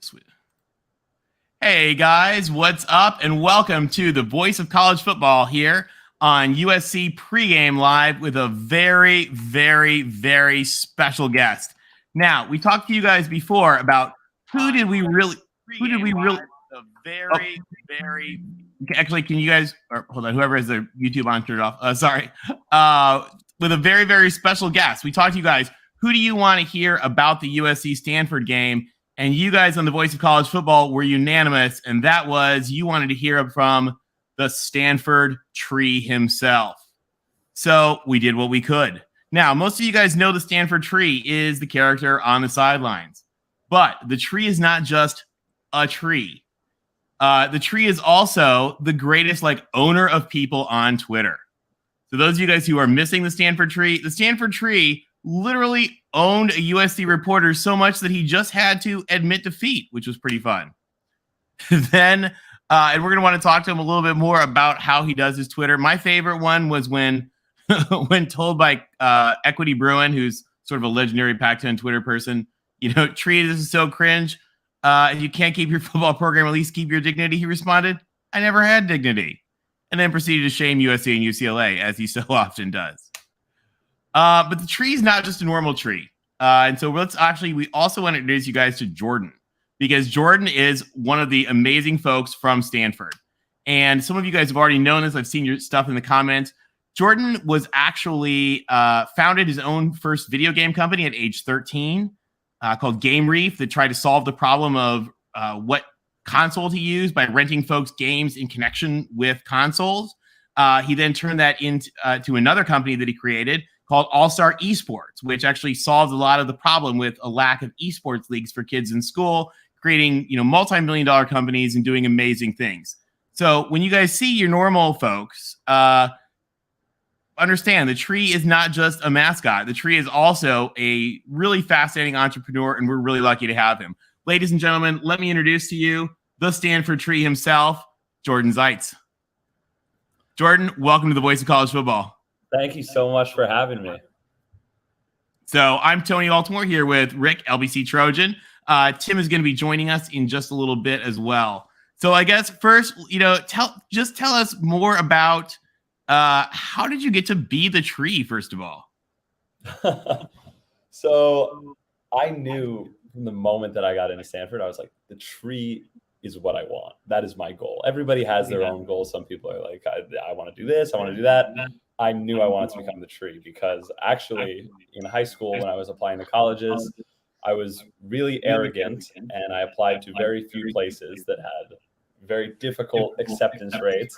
Sweet. Hey guys, what's up? And welcome to the Voice of College Football here on USC Pregame Live with a very, very, very special guest. Now, we talked to you guys before about who did we really, actually, can you guys, or hold on, whoever has their YouTube on, turn it off. With a very, very special guest. We talked to you guys, who do you want to hear about the USC Stanford game? And you guys on the Voice of College Football were unanimous, and that was you wanted to hear from the Stanford tree himself. So we did what we could. Now, most of you guys know the Stanford tree is the character on the sidelines, but the tree is not just a tree. The tree is also the greatest owner of people on Twitter. So those of you guys who are missing the Stanford tree literally owned a USC reporter so much that he just had to admit defeat, which was pretty fun. Then, and we're going to want to talk to him a little bit more about how he does his Twitter. My favorite one was when told by Equity Bruin, who's sort of a legendary Pac-12 Twitter person, Tree, this is so cringe. If you can't keep your football program, at least keep your dignity. He responded, I never had dignity. And then proceeded to shame USC and UCLA, as he so often does. But the tree is not just a normal tree. And so we also want to introduce you guys to Jordan, because Jordan is one of the amazing folks from Stanford. And some of you guys have already known this. I've seen your stuff in the comments. Jordan was actually founded his own first video game company at age 13 called Game Reef that tried to solve the problem of what console to use by renting folks games in connection with consoles. He then turned that into to another company that he created called All-Star Esports, which actually solves a lot of the problem with a lack of esports leagues for kids in school, creating multi-million-dollar companies and doing amazing things. So when you guys see your normal folks, understand the tree is not just a mascot. The tree is also a really fascinating entrepreneur, and we're really lucky to have him. Ladies and gentlemen, let me introduce to you the Stanford tree himself, Jordan Zeitz. Jordan, welcome to the Voice of College Football. Thank you so much for having me. So I'm Tony Baltimore here with Rick, LBC Trojan. Tim is going to be joining us in just a little bit as well. So I guess first, tell us more about how did you get to be the tree, first of all? So I knew from the moment that I got into Stanford, I was like, the tree is what I want. That is my goal. Everybody has their own goals. Some people are like, I want to do this, I want to do that. I knew I wanted to become the tree because actually in high school, when I was applying to colleges, I was really arrogant and I applied to very few places that had very difficult acceptance rates.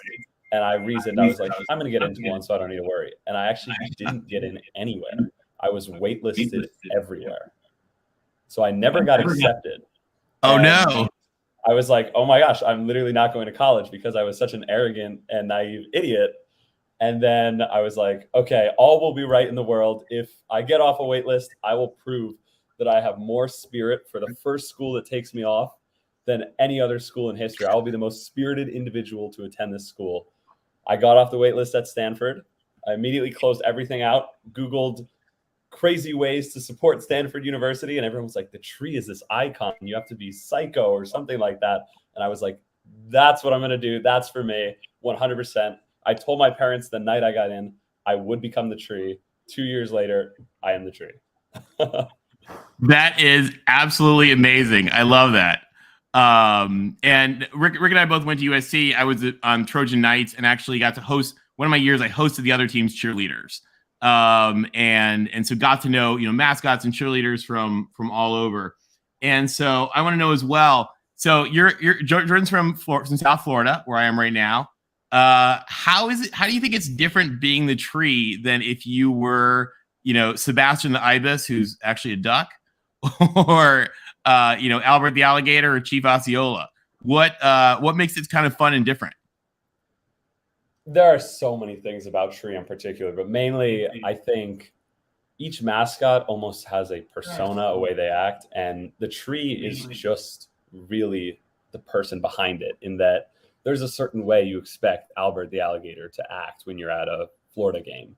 And I reasoned, I was like, I'm going to get into one, so I don't need to worry. And I actually didn't get in anywhere. I was waitlisted everywhere. So I never got accepted. Oh, and no. I was like, oh my gosh, I'm literally not going to college because I was such an arrogant and naive idiot. And then I was like, okay, all will be right in the world. If I get off a wait list, I will prove that I have more spirit for the first school that takes me off than any other school in history. I will be the most spirited individual to attend this school. I got off the wait list at Stanford. I immediately closed everything out, Googled crazy ways to support Stanford University. And everyone was like, the tree is this icon. You have to be psycho or something like that. And I was like, that's what I'm going to do. That's for me, 100%. I told my parents the night I got in, I would become the tree. 2 years later, I am the tree. That is absolutely amazing. I love that. And Rick and I both went to USC. I was on Trojan Nights and actually got to host one of my years. I hosted the other team's cheerleaders. And so got to know, mascots and cheerleaders from all over. And so I want to know as well. So Jordan's from South Florida, where I am right now. How do you think it's different being the tree than if you were, Sebastian the ibis, who's actually a duck, or Albert the alligator or Chief Osceola? What makes it kind of fun and different? There are so many things about tree in particular, but mainly I think each mascot almost has a persona, a way they act, and the tree is just really the person behind it, in that there's a certain way you expect Albert the alligator to act when you're at a Florida game.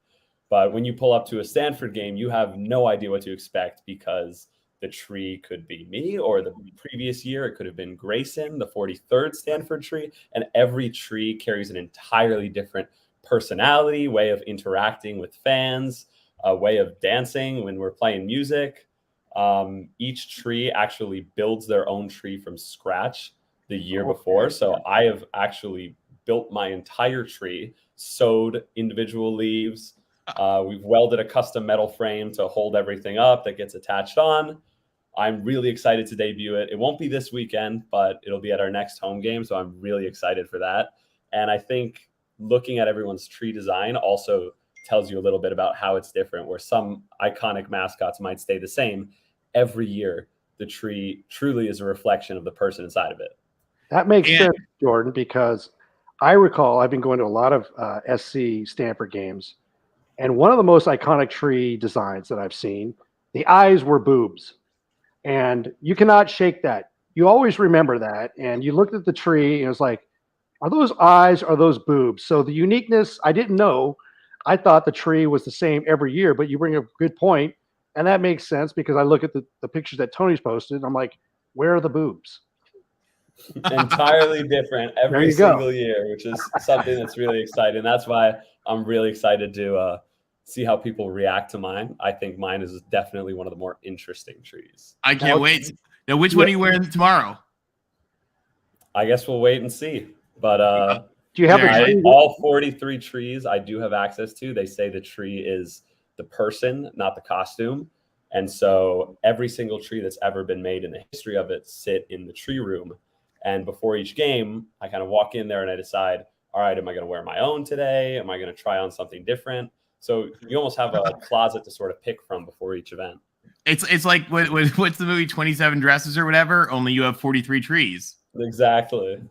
But when you pull up to a Stanford game, you have no idea what to expect because the tree could be me, or the previous year it could have been Grayson, the 43rd Stanford tree. And every tree carries an entirely different personality, way of interacting with fans, a way of dancing when we're playing music. Each tree actually builds their own tree from scratch the year before. So I have actually built my entire tree, sewed individual leaves. We've welded a custom metal frame to hold everything up that gets attached on. I'm really excited to debut it. It won't be this weekend, but it'll be at our next home game. So I'm really excited for that. And I think looking at everyone's tree design also tells you a little bit about how it's different, where some iconic mascots might stay the same. Every year, the tree truly is a reflection of the person inside of it. That makes sense, Jordan, because I recall I've been going to a lot of SC Stanford games, and one of the most iconic tree designs that I've seen, the eyes were boobs. And you cannot shake that. You always remember that. And you looked at the tree and it was like, are those eyes, are those boobs? So the uniqueness, I didn't know. I thought the tree was the same every year, but you bring up a good point. And that makes sense because I look at the pictures that Tony's posted. And I'm like, where are the boobs? Entirely different every single year, which is something that's really exciting. That's why I'm really excited to see how people react to mine. I think mine is definitely one of the more interesting trees. I can't wait. Now, which one are you wearing tomorrow? I guess we'll wait and see. But do you have all 43 trees I do have access to? They say the tree is the person, not the costume. And so every single tree that's ever been made in the history of it sit in the tree room. And before each game, I kind of walk in there and I decide, all right, am I going to wear my own today? Am I going to try on something different? So you almost have a closet to sort of pick from before each event. It's like what's the movie 27 Dresses or whatever? Only you have 43 trees. Exactly.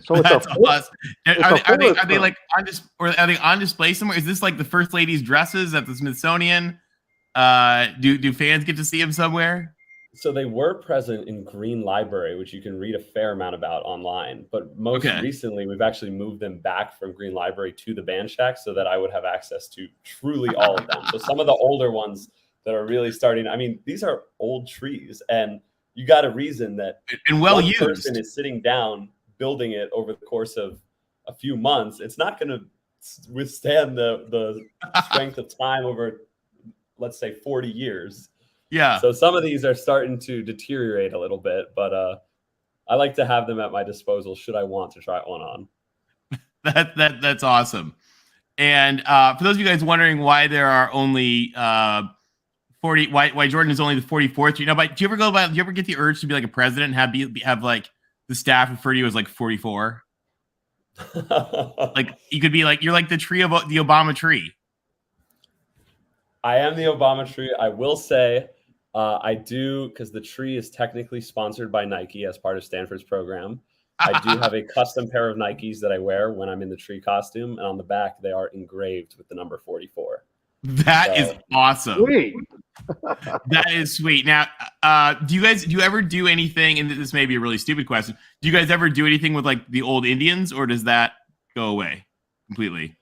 So it's that's awesome. Are they like are they on display somewhere? Is this like the First Lady's dresses at the Smithsonian? Do fans get to see them somewhere? So they were present in Green Library, which you can read a fair amount about online. But most recently, we've actually moved them back from Green Library to the Band Shack so that I would have access to truly all of them. So some of the older ones that are really starting, I mean, these are old trees, and you got a reason that one used person is sitting down building it over the course of a few months. It's not going to withstand the strength of time over, let's say, 40 years. Yeah. So some of these are starting to deteriorate a little bit, but I like to have them at my disposal should I want to try one on. That's awesome. And for those of you guys wondering why there are only 40, why Jordan is only the 44th, but do you ever get the urge to be like a president and have like the staff refer to you as like 44? Like you could be like, you're like the tree of the Obama tree. I am the Obama tree. I will say I do, because the tree is technically sponsored by Nike as part of Stanford's program. I do have a custom pair of Nikes that I wear when I'm in the tree costume. And on the back, they are engraved with the number 44. That is awesome. Sweet. That is sweet. Now, do you ever do anything, and this may be a really stupid question, do you guys ever do anything with like the old Indians, or does that go away completely?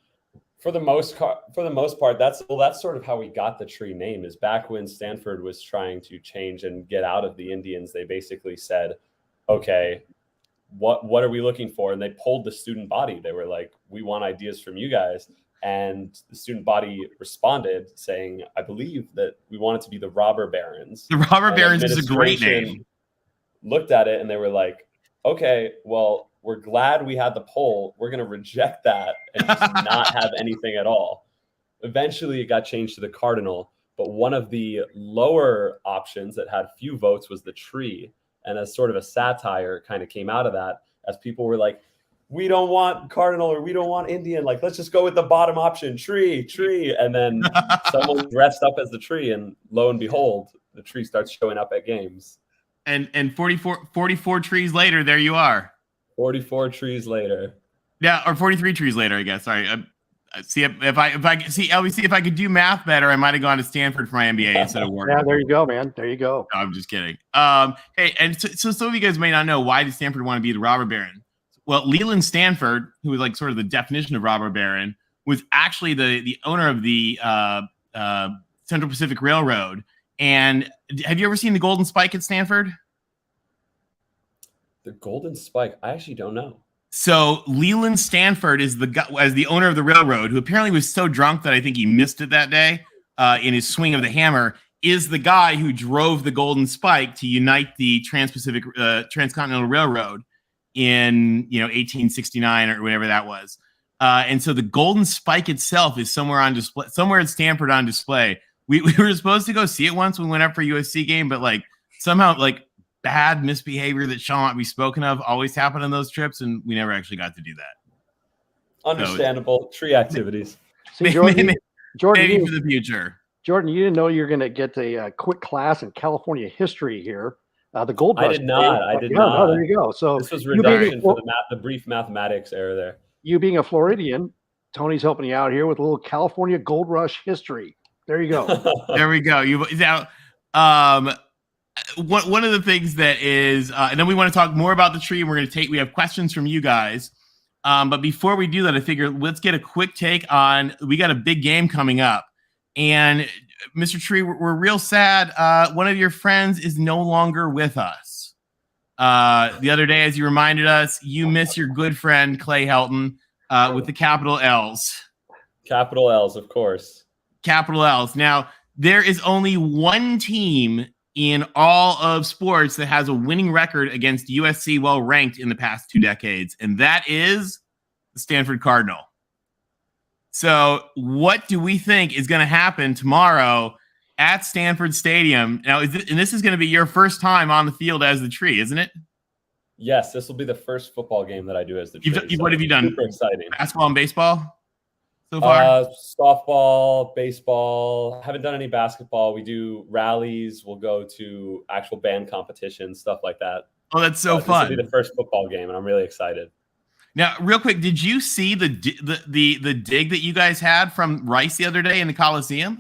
For the most part, that's sort of how we got the tree name. Is back when Stanford was trying to change and get out of the Indians, they basically said, okay, what are we looking for? And they polled the student body. They were like, we want ideas from you guys. And the student body responded saying, I believe that we want it to be the Robber Barons. The Robber Barons is a great name. Looked at it and they were like, okay, well, we're glad we had the poll. We're going to reject that and just not have anything at all. Eventually, it got changed to the Cardinal, but one of the lower options that had few votes was the tree. And as sort of a satire kind of came out of that, as people were like, we don't want Cardinal or we don't want Indian. Like, let's just go with the bottom option, tree. And then someone dressed up as the tree, and lo and behold, the tree starts showing up at games. And 44 trees later, there you are. 44 trees later. Yeah, or 43 trees later, I guess. Sorry. See if I could do math better, I might have gone to Stanford for my MBA instead of Wharton. Yeah, there you go, man. There you go. No, I'm just kidding. Hey, and so some of you guys may not know, why did Stanford want to be the robber baron? Well, Leland Stanford, who was like sort of the definition of robber baron, was actually the owner of the Central Pacific Railroad And have you ever seen the Golden Spike at Stanford? The Golden Spike? I actually don't know. So Leland Stanford is the guy, as the owner of the railroad, who apparently was so drunk that I think he missed it that day in his swing of the hammer, is the guy who drove the Golden Spike to unite the Trans-Pacific Transcontinental Railroad in 1869 or whatever that was. And so the Golden Spike itself is somewhere on display, somewhere at Stanford on display. We were supposed to go see it once when we went up for a USC game, but like somehow like bad misbehavior that shall not be spoken of always happened on those trips, and we never actually got to do that. Understandable. Tree activities. See, Jordan, maybe for the future. Jordan, you didn't know you were going to get a quick class in California history here. The Gold Rush. I did not. I did not. No, there you go. So this was reduction for the brief mathematics error there. You being a Floridian, Tony's helping you out here with a little California Gold Rush history. There you go. There we go. One of the things that is, and then we want to talk more about the tree, and we have questions from you guys. But before we do that, I figure let's get a quick take on, we got a big game coming up. And Mr. Tree, we're real sad. One of your friends is no longer with us. The other day, as you reminded us, you miss your good friend, Clay Helton, with the capital L's. Capital L's, of course. Capital L's. Now, there is only one team in all of sports that has a winning record against USC well ranked in the past 2 decades, and that is the Stanford Cardinal. So what do we think is going to happen tomorrow at Stanford Stadium? Now, this is going to be your first time on the field as the Tree, isn't it? Yes, this will be the first football game that I do as the Tree. What have you done? Super exciting. Basketball and baseball so far? Softball, baseball. Haven't done any basketball. We do rallies. We'll go to actual band competitions, stuff like that. Oh, that's so fun. This will be the first football game, and I'm really excited. Now, real quick, did you see the dig that you guys had from Rice the other day in the Coliseum?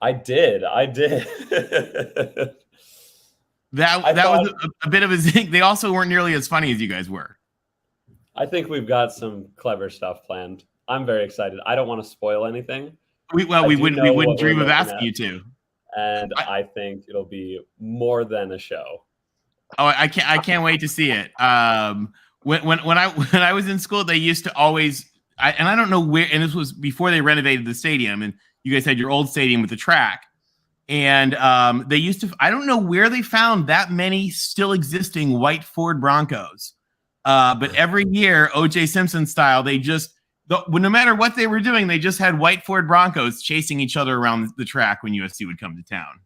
I did. That was a bit of a zing. They also weren't nearly as funny as you guys were. I think we've got some clever stuff planned. I'm very excited. I don't want to spoil anything. We wouldn't dream of asking you to. And I think it'll be more than a show. Oh, I can't wait to see it. When I was in school, they used to always, and I don't know where, and this was before they renovated the stadium, and you guys had your old stadium with the track, and they used to, I don't know where they found that many still existing white Ford Broncos, but every year, O.J. Simpson style, they just, no matter what they were doing, they just had white Ford Broncos chasing each other around the track when USC would come to town.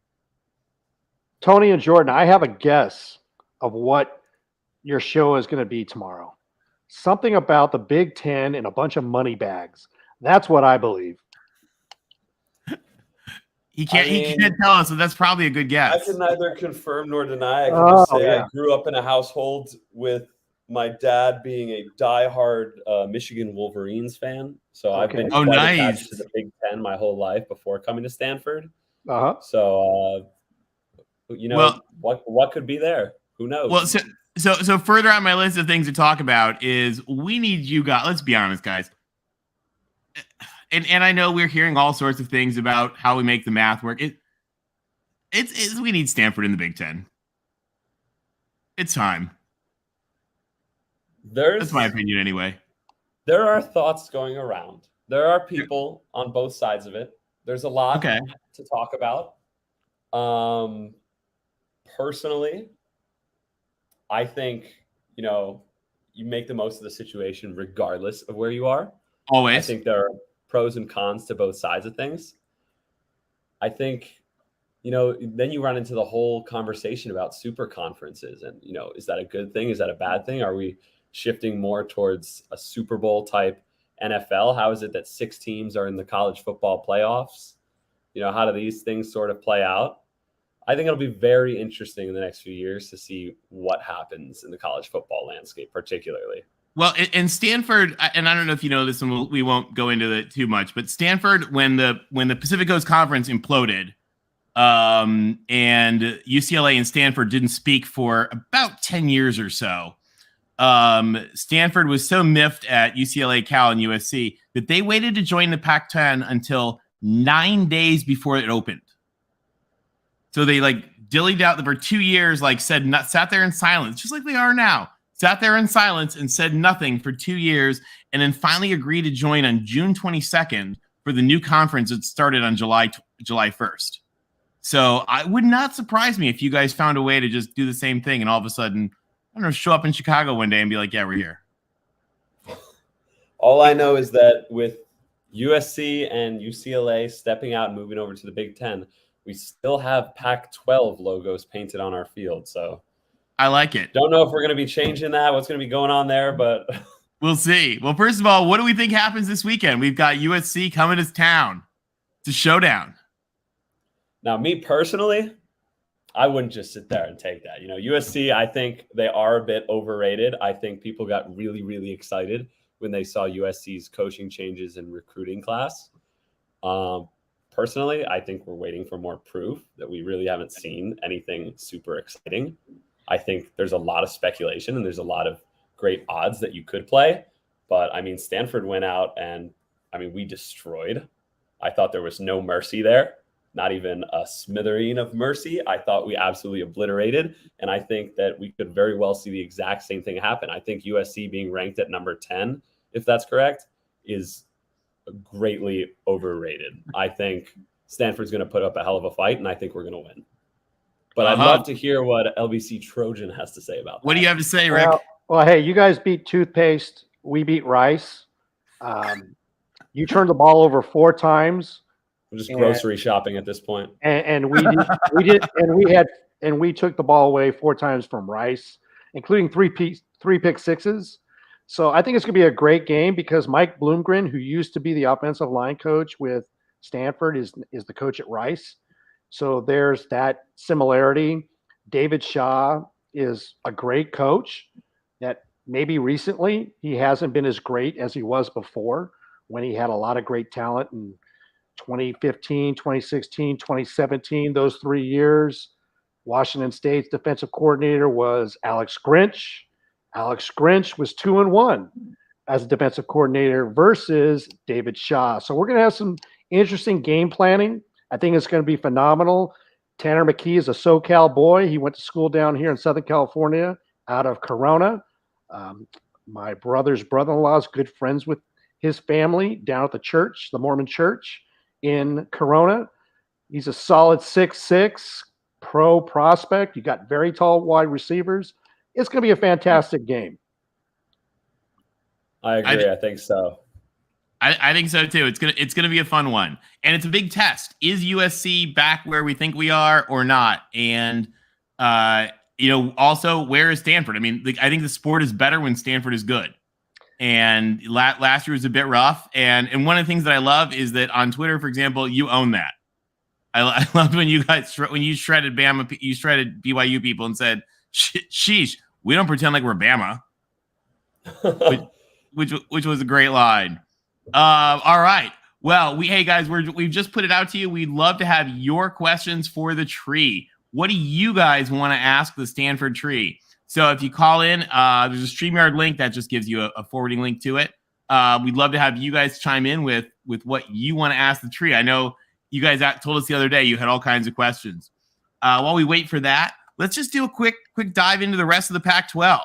Tony and Jordan, I have a guess of what your show is going to be tomorrow. Something about the Big Ten and a bunch of money bags. That's what I believe. He can't tell us, so that's probably a good guess. I can neither confirm nor deny. I can just say I grew up in a household with my dad being a diehard Michigan Wolverines fan. So I've been attached to the Big Ten my whole life before coming to Stanford. So, what could be there? Who knows? Well, so further on my list of things to talk about is we need you guys. Let's be honest, guys. And I know we're hearing all sorts of things about how we make the math work. It's we need Stanford in the Big Ten. It's time. That's my opinion anyway. There are thoughts going around. There are people on both sides of it. There's a lot to talk about. Personally, I think, you make the most of the situation regardless of where you are. Always. I think there are pros and cons to both sides of things. I think, then you run into the whole conversation about super conferences and, is that a good thing? Is that a bad thing? Are we shifting more towards a Super Bowl type NFL? How is it that 6 teams are in the college football playoffs? How do these things sort of play out? I think it'll be very interesting in the next few years to see what happens in the college football landscape, particularly. Well, and Stanford, and I don't know if you know this, and we won't go into it too much, but Stanford, when the Pacific Coast Conference imploded, and UCLA and Stanford didn't speak for about 10 years or so, Stanford was so miffed at UCLA, Cal, and USC that they waited to join the Pac-10 until 9 days before it opened. So they like dillied out for 2 years, like sat there in silence, just like they are now. Sat there in silence and said nothing for 2 years, and then finally agreed to join on June 22nd for the new conference that started on July 1st. So I would not surprise me if you guys found a way to just do the same thing and all of a sudden, I don't know, show up in Chicago one day and be like, yeah, we're here. All I know is that with USC and UCLA stepping out and moving over to the Big Ten, we still have Pac-12 logos painted on our field. So I like it. Don't know if we're going to be changing that, what's going to be going on there, but we'll see. Well, first of all, what do we think happens this weekend? We've got USC coming to town. It's a showdown. Now, me personally, I wouldn't just sit there and take that. You know, USC, I think they are a bit overrated. I think people got really, really excited when they saw USC's coaching changes and recruiting class. Personally, I think we're waiting for more proof that we really haven't seen anything super exciting. I think there's a lot of speculation and there's a lot of great odds that you could play. But I mean, Stanford went out and I mean, we destroyed. I thought there was no mercy there, not even a smithereen of mercy. I thought we absolutely obliterated. And I think that we could very well see the exact same thing happen. I think USC being ranked at number 10, if that's correct, is greatly overrated. I think Stanford's going to put up a hell of a fight, and I think we're going to win. But I'd love to hear what LBC Trojan has to say about that. What do you have to say, Rick? Well, hey, you guys beat toothpaste. We beat rice. You turned the ball over 4 times. We're just grocery shopping at this point. And we took the ball away 4 times from Rice, including 3 pick sixes. So I think it's going to be a great game because Mike Bloomgren, who used to be the offensive line coach with Stanford, is the coach at Rice. So there's that similarity. David Shaw is a great coach that maybe recently he hasn't been as great as he was before when he had a lot of great talent in 2015, 2016, 2017, those 3 years. Washington State's defensive coordinator was Alex Grinch. Alex Grinch was 2-1 as a defensive coordinator versus David Shaw. So we're going to have some interesting game planning. I think it's going to be phenomenal. Tanner McKee is a SoCal boy. He went to school down here in Southern California out of Corona. My brother's brother-in-law is good friends with his family down at the church, the Mormon church in Corona. He's a solid 6'6", pro prospect. You got very tall wide receivers. It's going to be a fantastic game. I agree. I think so. I think so too. It's gonna be a fun one, and it's a big test. Is USC back where we think we are or not? And also where is Stanford? I mean, I think the sport is better when Stanford is good. And last year was a bit rough. And one of the things that I love is that on Twitter, for example, you own that. I loved when you guys shredded Bama, you shredded BYU people and said, "Sheesh, we don't pretend like we're Bama," which was a great line. All right. Well, hey guys, we've just put it out to you. We'd love to have your questions for the tree. What do you guys want to ask the Stanford tree? So if you call in, there's a StreamYard link that just gives you a forwarding link to it. We'd love to have you guys chime in with what you want to ask the tree. I know you guys told us the other day you had all kinds of questions. While we wait for that, let's just do a quick dive into the rest of the Pac-12.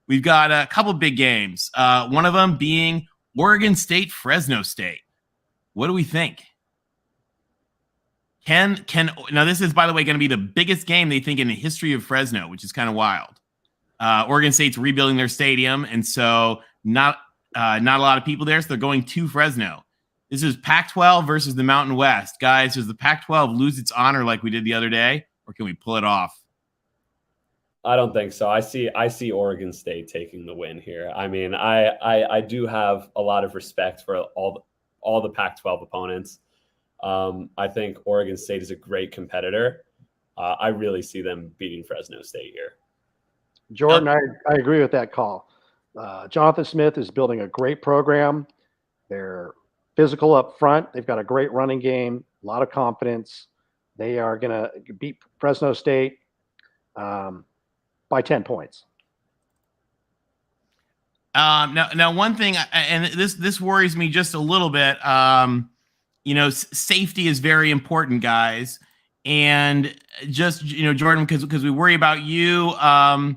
We've got a couple big games. One of them being Oregon State, Fresno State. What do we think? Now this is, by the way, going to be the biggest game they think in the history of Fresno, which is kind of wild. Oregon State's rebuilding their stadium, and so not a lot of people there, so they're going to Fresno. This is Pac-12 versus the Mountain West. Guys, does the Pac-12 lose its honor like we did the other day, or can we pull it off? I don't think so. I see Oregon State taking the win here. I mean, I do have a lot of respect for all the Pac-12 opponents. I think Oregon State is a great competitor. I really see them beating Fresno State here. Jordan, I agree with that call. Jonathan Smith is building a great program. They're physical up front. They've got a great running game, a lot of confidence. They are going to beat Fresno State by 10 points. Now one thing, and this worries me just a little bit. Safety is very important, guys. And just, Jordan, because we worry about you. Are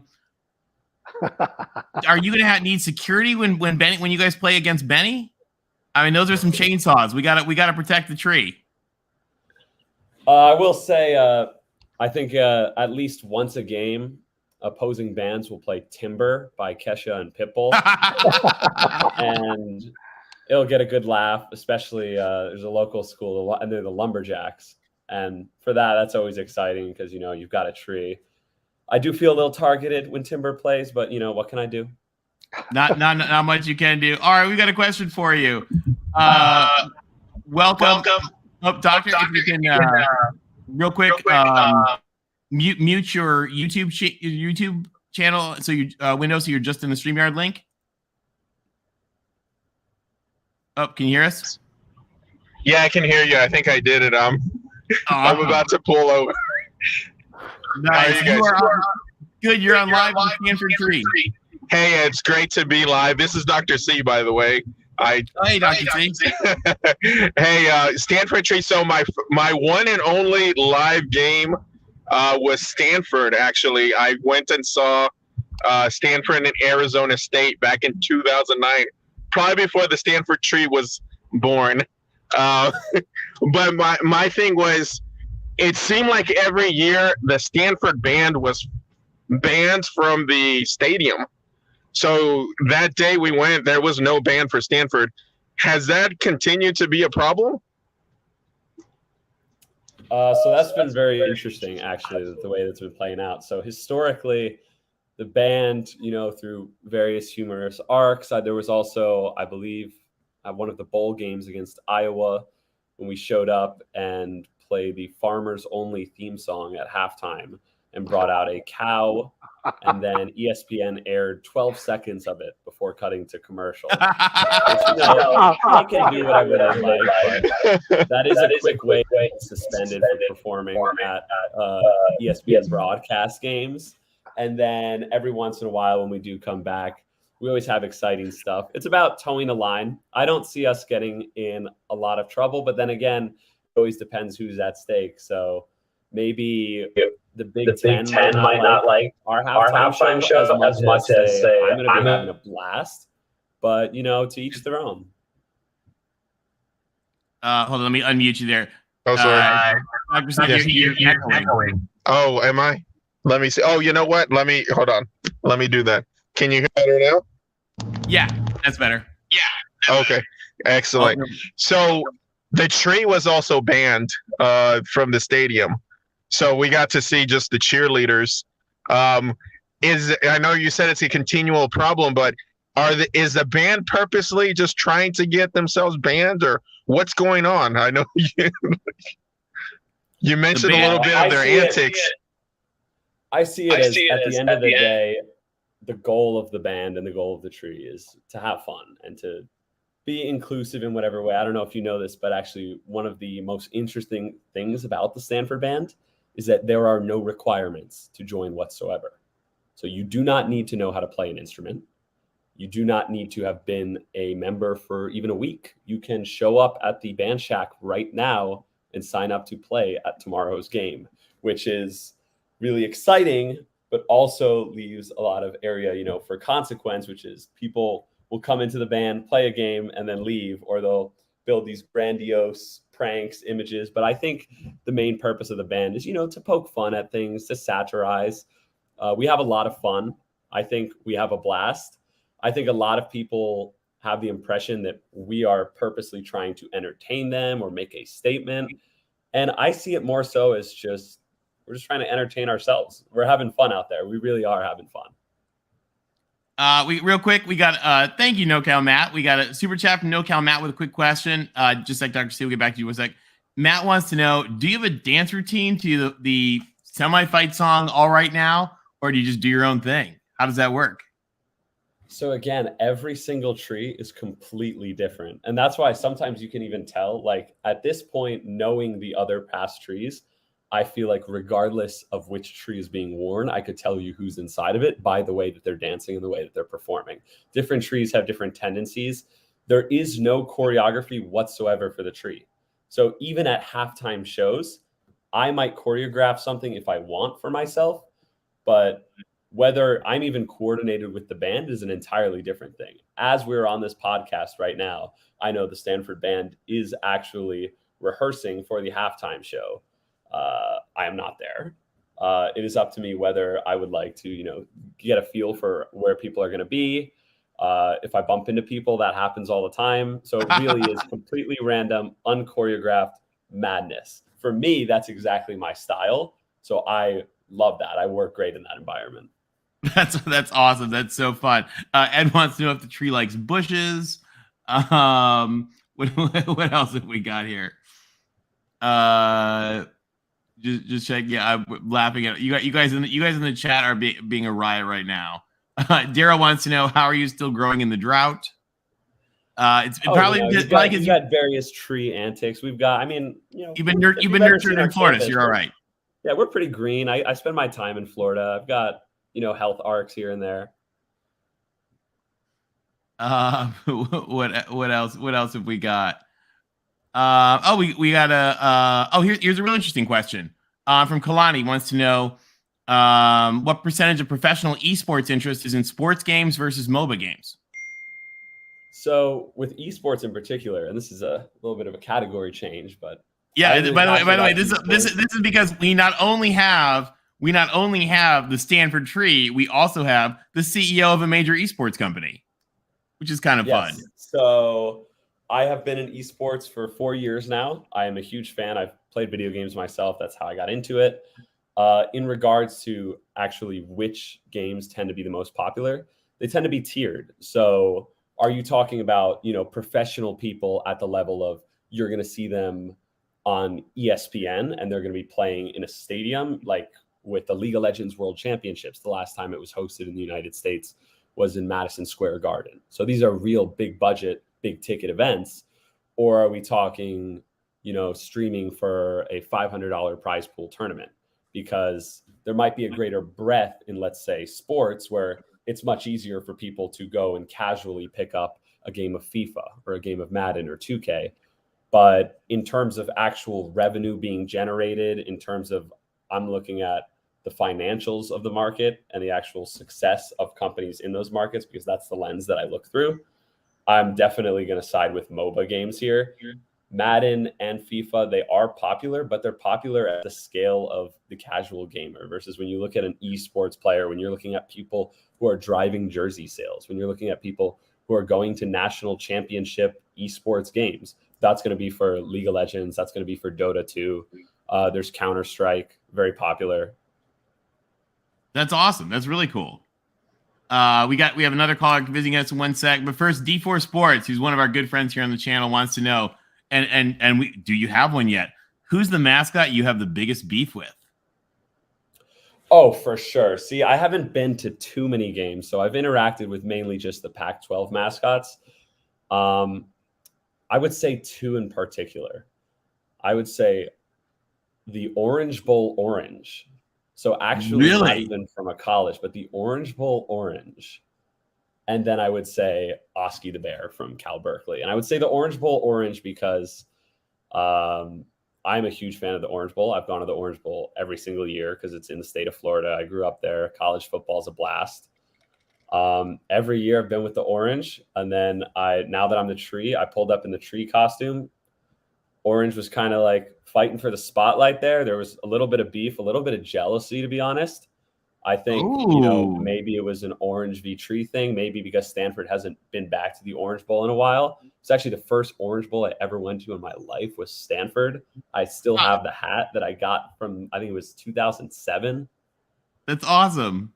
you going to need security when you guys play against Benny? I mean, those are some chainsaws. We got to protect the tree. I will say, I think at least once a game, opposing bands will play Timber by Kesha and Pitbull. And it'll get a good laugh, especially there's a local school, and they're the Lumberjacks. And for that's always exciting because, you've got a tree. I do feel a little targeted when Timber plays, but, what can I do? Not much you can do. All right, we got a question for you. Welcome. Oh, Doctor, if you can, real quick, mute your YouTube channel so you window so you're just in the StreamYard link. Oh, can you hear us? Yeah, I can hear you. I think I did it. I'm about to pull over. Nice. You are good. You're on live with Stanford 3. Hey, it's great to be live. This is Dr. C, by the way. Hey, Dr. C. Hey, Stanford Tree. So my one and only live game was Stanford, actually. I went and saw Stanford and Arizona State back in 2009, probably before the Stanford Tree was born. But my thing was, it seemed like every year the Stanford band was banned from the stadium. So that day we went, there was no band for Stanford. Has that continued to be a problem? So that's been very interesting, actually, the way that's been playing out. So historically, the band, through various humorous arcs, there was also, I believe, at one of the bowl games against Iowa, when we showed up and played the Farmers Only theme song at halftime and brought out a cow, and then ESPN aired 12 seconds of it before cutting to commercial. Which, they can do whatever they like, but that is a quick way to get suspended for performing at ESPN broadcast games. And then every once in a while, when we do come back, we always have exciting stuff. It's about towing a line. I don't see us getting in a lot of trouble, but then again, it always depends who's at stake. So maybe the Big Ten might not like our halftime show as much as say I'm going to be having a blast. But, to each their own. Hold on, let me unmute you there. Oh, sorry. You're echoing. Oh, am I? Let me see. Oh, you know what? Hold on. Let me do that. Can you hear better now? Yeah, that's better. Yeah. Okay. Excellent. So the tree was also banned from the stadium. So we got to see just the cheerleaders. I know you said it's a continual problem, but is the band purposely just trying to get themselves banned, or what's going on? I know you mentioned a little bit of their antics. I see it as at the end of the day, the goal of the band and the goal of the tree is to have fun and to be inclusive in whatever way. I don't know if you know this, but actually one of the most interesting things about the Stanford band is that there are no requirements to join whatsoever. So you do not need to know how to play an instrument. You do not need to have been a member for even a week. You can show up at the band shack right now and sign up to play at tomorrow's game, which is really exciting, but also leaves a lot of area, for consequence, which is people will come into the band, play a game, and then leave, or they'll build these grandiose pranks, images. But I think the main purpose of the band is, to poke fun at things, to satirize. We have a lot of fun. I think we have a blast. I think a lot of people have the impression that we are purposely trying to entertain them or make a statement. And I see it more so as we're just trying to entertain ourselves. We're having fun out there. We really are having fun. Real quick, we got thank you, NoCal Matt. We got a super chat from NoCal Matt with a quick question. Just like Dr. C, we'll get back to you. Matt wants to know, do you have a dance routine to the semi-fight song All Right Now, or do you just do your own thing? How does that work? So again, every single tree is completely different. And that's why sometimes you can even tell, like at this point, knowing the other past trees, I feel like regardless of which tree is being worn, I could tell you who's inside of it by the way that they're dancing and the way that they're performing. Different trees have different tendencies. There is no choreography whatsoever for the tree. So even at halftime shows, I might choreograph something if I want for myself, but whether I'm even coordinated with the band is an entirely different thing. As we're on this podcast right now, I know the Stanford band is actually rehearsing for the halftime show. I am not there. It is up to me whether I would like to, get a feel for where people are going to be. If I bump into people, that happens all the time. So it really is completely random, unchoreographed madness. For me, that's exactly my style. So I love that. I work great in that environment. That's awesome. That's so fun. Ed wants to know if the tree likes bushes. What else have we got here? Just check. Yeah, I'm laughing at you guys in the chat are being a riot right now. Daryl wants to know, how are you still growing in the drought? It's probably you've got various tree antics. We've got, you've been nurtured in Florida, so you're all right. Yeah, we're pretty green. I spend my time in Florida. I've got health arcs here and there. What else have we got? We got here's a real interesting question from Kalani. Wants to know what percentage of professional esports interest is in sports games versus MOBA games. So with esports in particular, and this is a little bit of a category change, but yeah. By the way, this is because we not only have the Stanford tree, we also have the CEO of a major esports company, which is kind of fun. So I have been in esports for 4 years now. I am a huge fan. I've played video games myself. That's how I got into it. In regards to actually which games tend to be the most popular, they tend to be tiered. So are you talking about, professional people at the level of you're going to see them on ESPN and they're going to be playing in a stadium, like with the League of Legends World Championships? The last time it was hosted in the United States was in Madison Square Garden. So these are real big budget, big ticket events. Or are we talking, streaming for a $500 prize pool tournament? Because there might be a greater breadth in, let's say, sports, where it's much easier for people to go and casually pick up a game of FIFA or a game of Madden or 2K. But in terms of actual revenue being generated, in terms of I'm looking at the financials of the market and the actual success of companies in those markets, because that's the lens that I look through, I'm definitely going to side with MOBA games here. Madden and FIFA, they are popular, but they're popular at the scale of the casual gamer versus when you look at an esports player, when you're looking at people who are driving jersey sales, when you're looking at people who are going to national championship esports games, that's going to be for League of Legends. That's going to be for Dota 2. There's Counter-Strike, very popular. That's awesome. That's really cool. We have another caller visiting us in 1 sec, but first, D4 Sports, who's one of our good friends here on the channel, wants to know, do you have one yet? Who's the mascot you have the biggest beef with? Oh, for sure. See, I haven't been to too many games, so I've interacted with mainly just the Pac-12 mascots. I would say two in particular. I would say the Orange Bowl Orange. So actually not even from a college, but the Orange Bowl Orange. And then I would say Oski the Bear from Cal Berkeley. And I would say the Orange Bowl Orange because I'm a huge fan of the Orange Bowl. I've gone to the Orange Bowl every single year because it's in the state of Florida. I grew up there. College football is a blast. Every year I've been with the Orange. And then now that I'm the tree, I pulled up in the tree costume. Orange was kind of like fighting for the spotlight there. There was a little bit of beef, a little bit of jealousy, to be honest. I think, maybe it was an Orange v Tree thing, maybe because Stanford hasn't been back to the Orange Bowl in a while. It's actually the first Orange Bowl I ever went to in my life was Stanford. I still have the hat that I got from, I think it was 2007. That's awesome.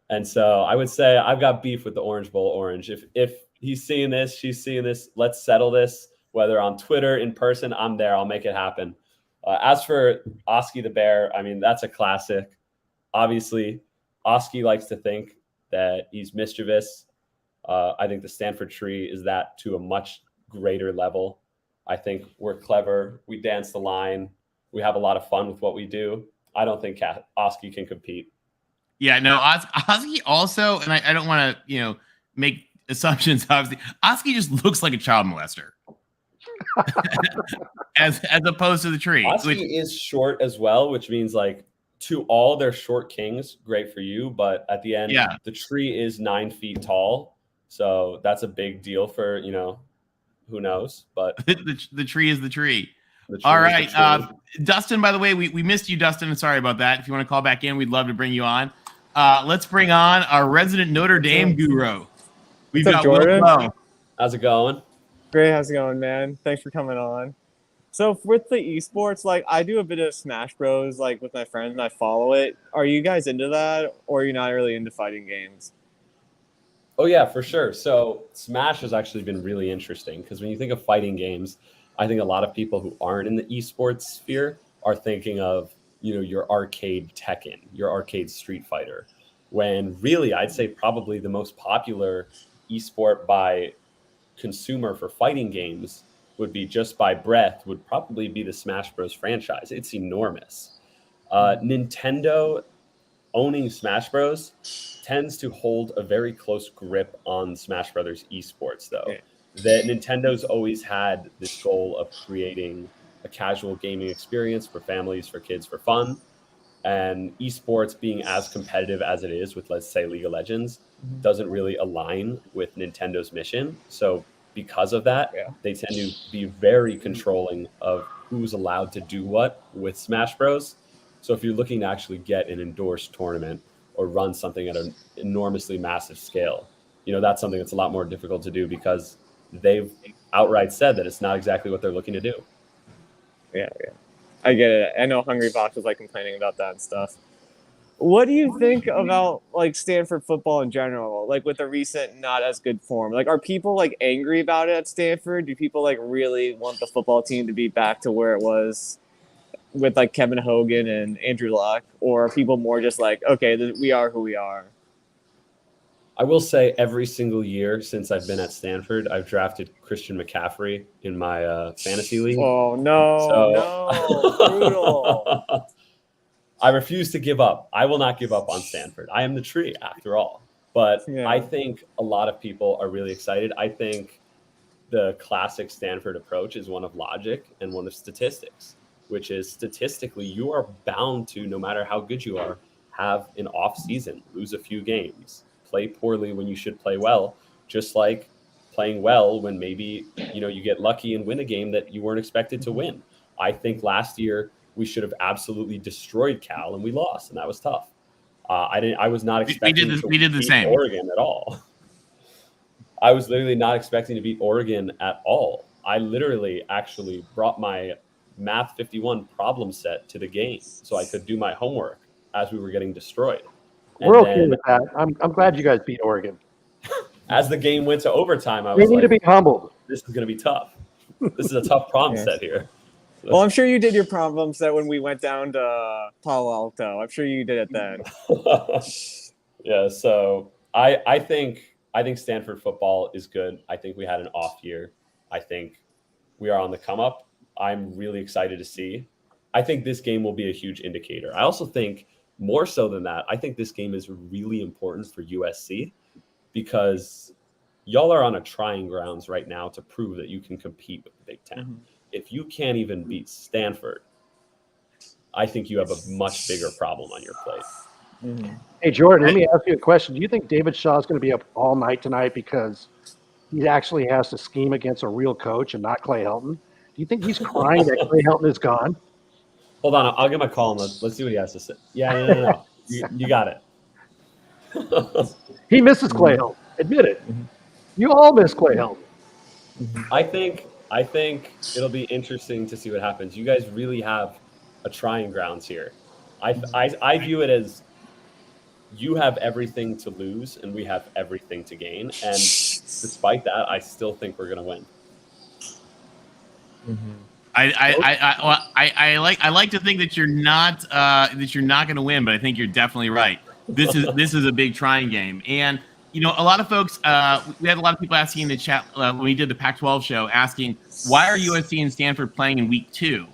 And so I would say I've got beef with the Orange Bowl Orange. If he's seeing this, she's seeing this, let's settle this. Whether on Twitter, in person, I'm there. I'll make it happen. As for Oski the Bear, I mean, that's a classic. Obviously, Oski likes to think that he's mischievous. I think the Stanford tree is that to a much greater level. I think we're clever. We dance the line. We have a lot of fun with what we do. I don't think Oski can compete. Yeah, no, Oski also, and I don't want to, make assumptions, obviously. Oski just looks like a child molester. as opposed to the tree. Oski is short as well, which means like to all their short kings, great for you. But at the end, the tree is 9 feet tall. So that's a big deal for, you know, who knows, but the tree is the tree. All right. Dustin, by the way, we missed you, Dustin. And sorry about that. If you want to call back in, we'd love to bring you on. Let's bring on our resident Notre Dame guru. We've got Jordan. How's it going? Great. How's it going, man? Thanks for coming on. So with the esports, like I do a bit of Smash Bros. Like with my friends and I follow it. Are you guys into that, or are you not really into fighting games? Oh yeah, for sure. So Smash has actually been really interesting because when you think of fighting games, I think a lot of people who aren't in the esports sphere are thinking of, you know, your arcade Tekken, your arcade Street Fighter, when really I'd say probably the most popular esport by consumer for fighting games would be just by breadth would probably be the Smash Bros. Franchise. It's enormous. Nintendo owning Smash Bros. Tends to hold a very close grip on Smash Brothers esports, though. Yeah. That Nintendo's always had this goal of creating a casual gaming experience for families, for kids, for fun. And esports being as competitive as it is with, let's say, League of Legends, doesn't really align with Nintendo's mission. So because of that, they tend to be very controlling of who's allowed to do what with Smash Bros. So if you're looking to actually get an endorsed tournament or run something at an enormously massive scale, you know, that's something that's a lot more difficult to do because they've outright said that it's not exactly what they're looking to do. Yeah. I get it. I know Hungry Fox was like complaining about that and stuff. What do you think about like Stanford football in general? Like with the recent not as good form, like are people like angry about it at Stanford? Do people like really want the football team to be back to where it was with like Kevin Hogan and Andrew Luck, or are people more just like, okay, we are who we are? I will say every single year since I've been at Stanford, I've drafted Christian McCaffrey in my fantasy league. Oh, no, brutal. I refuse to give up. I will not give up on Stanford. I am the tree after all. But I think a lot of people are really excited. I think the classic Stanford approach is one of logic and one of statistics, which is statistically you are bound to, no matter how good you are, have an off season, lose a few games, play poorly when you should play well, just like playing well when maybe, you know, you get lucky and win a game that you weren't expected to win. I think last year we should have absolutely destroyed Cal and we lost, and that was tough. I was not expecting to beat Oregon at all. I was literally not expecting to beat Oregon at all. I literally actually brought my Math 51 problem set to the game so I could do my homework as we were getting destroyed. We're okay with that. I'm glad you guys beat Oregon. As the game went to overtime, I was need to be humbled. This is going to be tough. This is a tough problem set here. So. Well, I'm sure you did your problem set when we went down to Palo Alto. I'm sure you did it then. Yeah, so I think Stanford football is good. I think we had an off year. I think we are on the come up. I'm really excited to see. I think this game will be a huge indicator. I also think more so than that, I think this game is really important for USC because y'all are on a trying grounds right now to prove that you can compete with the Big Ten. Mm-hmm. If you can't even beat Stanford, I think you have a much bigger problem on your plate. Mm-hmm. Hey, Jordan, let me ask you a question. Do you think David Shaw is going to be up all night tonight because he actually has to scheme against a real coach and not Clay Helton? Do you think he's crying that Clay Helton is gone? Hold on. I'll give my call and let's see what he has to say. Yeah, no. You got it. He misses Clay Helton. Admit it. Mm-hmm. You all miss Clay Helton. Mm-hmm. I think it'll be interesting to see what happens. You guys really have a trying grounds here. I view it as you have everything to lose and we have everything to gain. And despite that, I still think we're going to win. Mm-hmm. I like to think that you're not going to win, but I think you're definitely right. This is a big trying game, and you know a lot of folks. We had a lot of people asking in the chat when we did the Pac-12 show, asking why are USC and Stanford playing in week 2.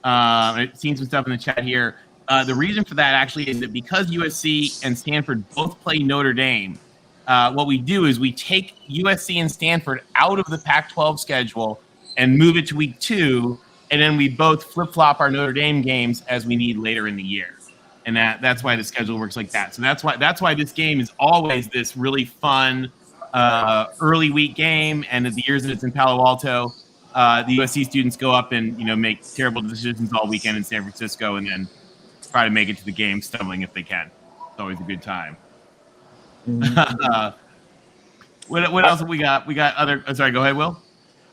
I've seen some stuff in the chat here. The reason for that actually is that because USC and Stanford both play Notre Dame, what we do is we take USC and Stanford out of the Pac-12 schedule and move it to week 2, and then we both flip-flop our Notre Dame games as we need later in the year. And that's why the schedule works like that. So that's why this game is always this really fun early week game. And the years that it's in Palo Alto, the USC students go up and make terrible decisions all weekend in San Francisco, and then try to make it to the game stumbling if they can. It's always a good time. What else have we got? We got other. Sorry, go ahead, Will.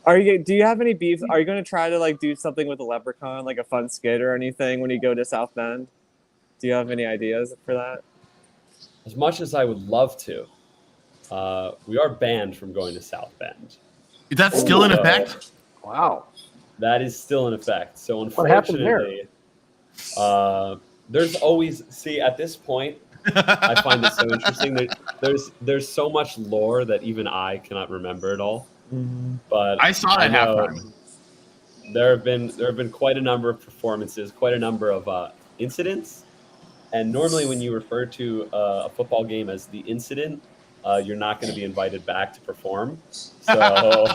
Do you have any beef? Are you going to try to like do something with the Leprechaun, like a fun skit or anything when you go to South Bend? Do you have any ideas for that? As much as I would love to, we are banned from going to South Bend. Is that still in effect? Wow. That is still in effect. So What happened there? unfortunately, there's always at this point, I find it so interesting. There's so much lore that even I cannot remember it all. But I saw that halftime. There have been quite a number of performances, quite a number of incidents. And normally when you refer to a football game as the incident, you're not going to be invited back to perform. So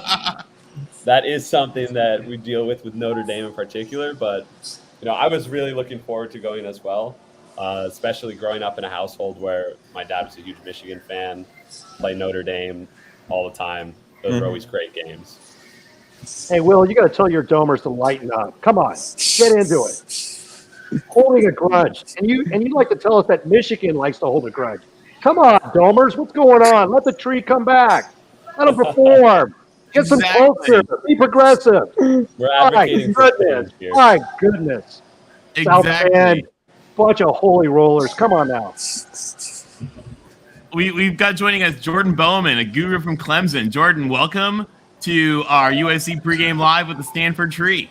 that is something that we deal with Notre Dame in particular. But, I was really looking forward to going as well, especially growing up in a household where my dad was a huge Michigan fan, played Notre Dame all the time. Those are always great games. Hey, Will, you got to tell your domers to lighten up. Come on, get into it. Holding a grudge, and you'd like to tell us that Michigan likes to hold a grudge. Come on, domers, what's going on? Let the tree come back. Let them perform. Get some culture. Be progressive. We're advocating for change here. My goodness. South Exactly. Bend, bunch of holy rollers. Come on now. We've got joining us Jordan Bowman, a guru from Clemson. Jordan, welcome to our USC pregame live with the Stanford Tree.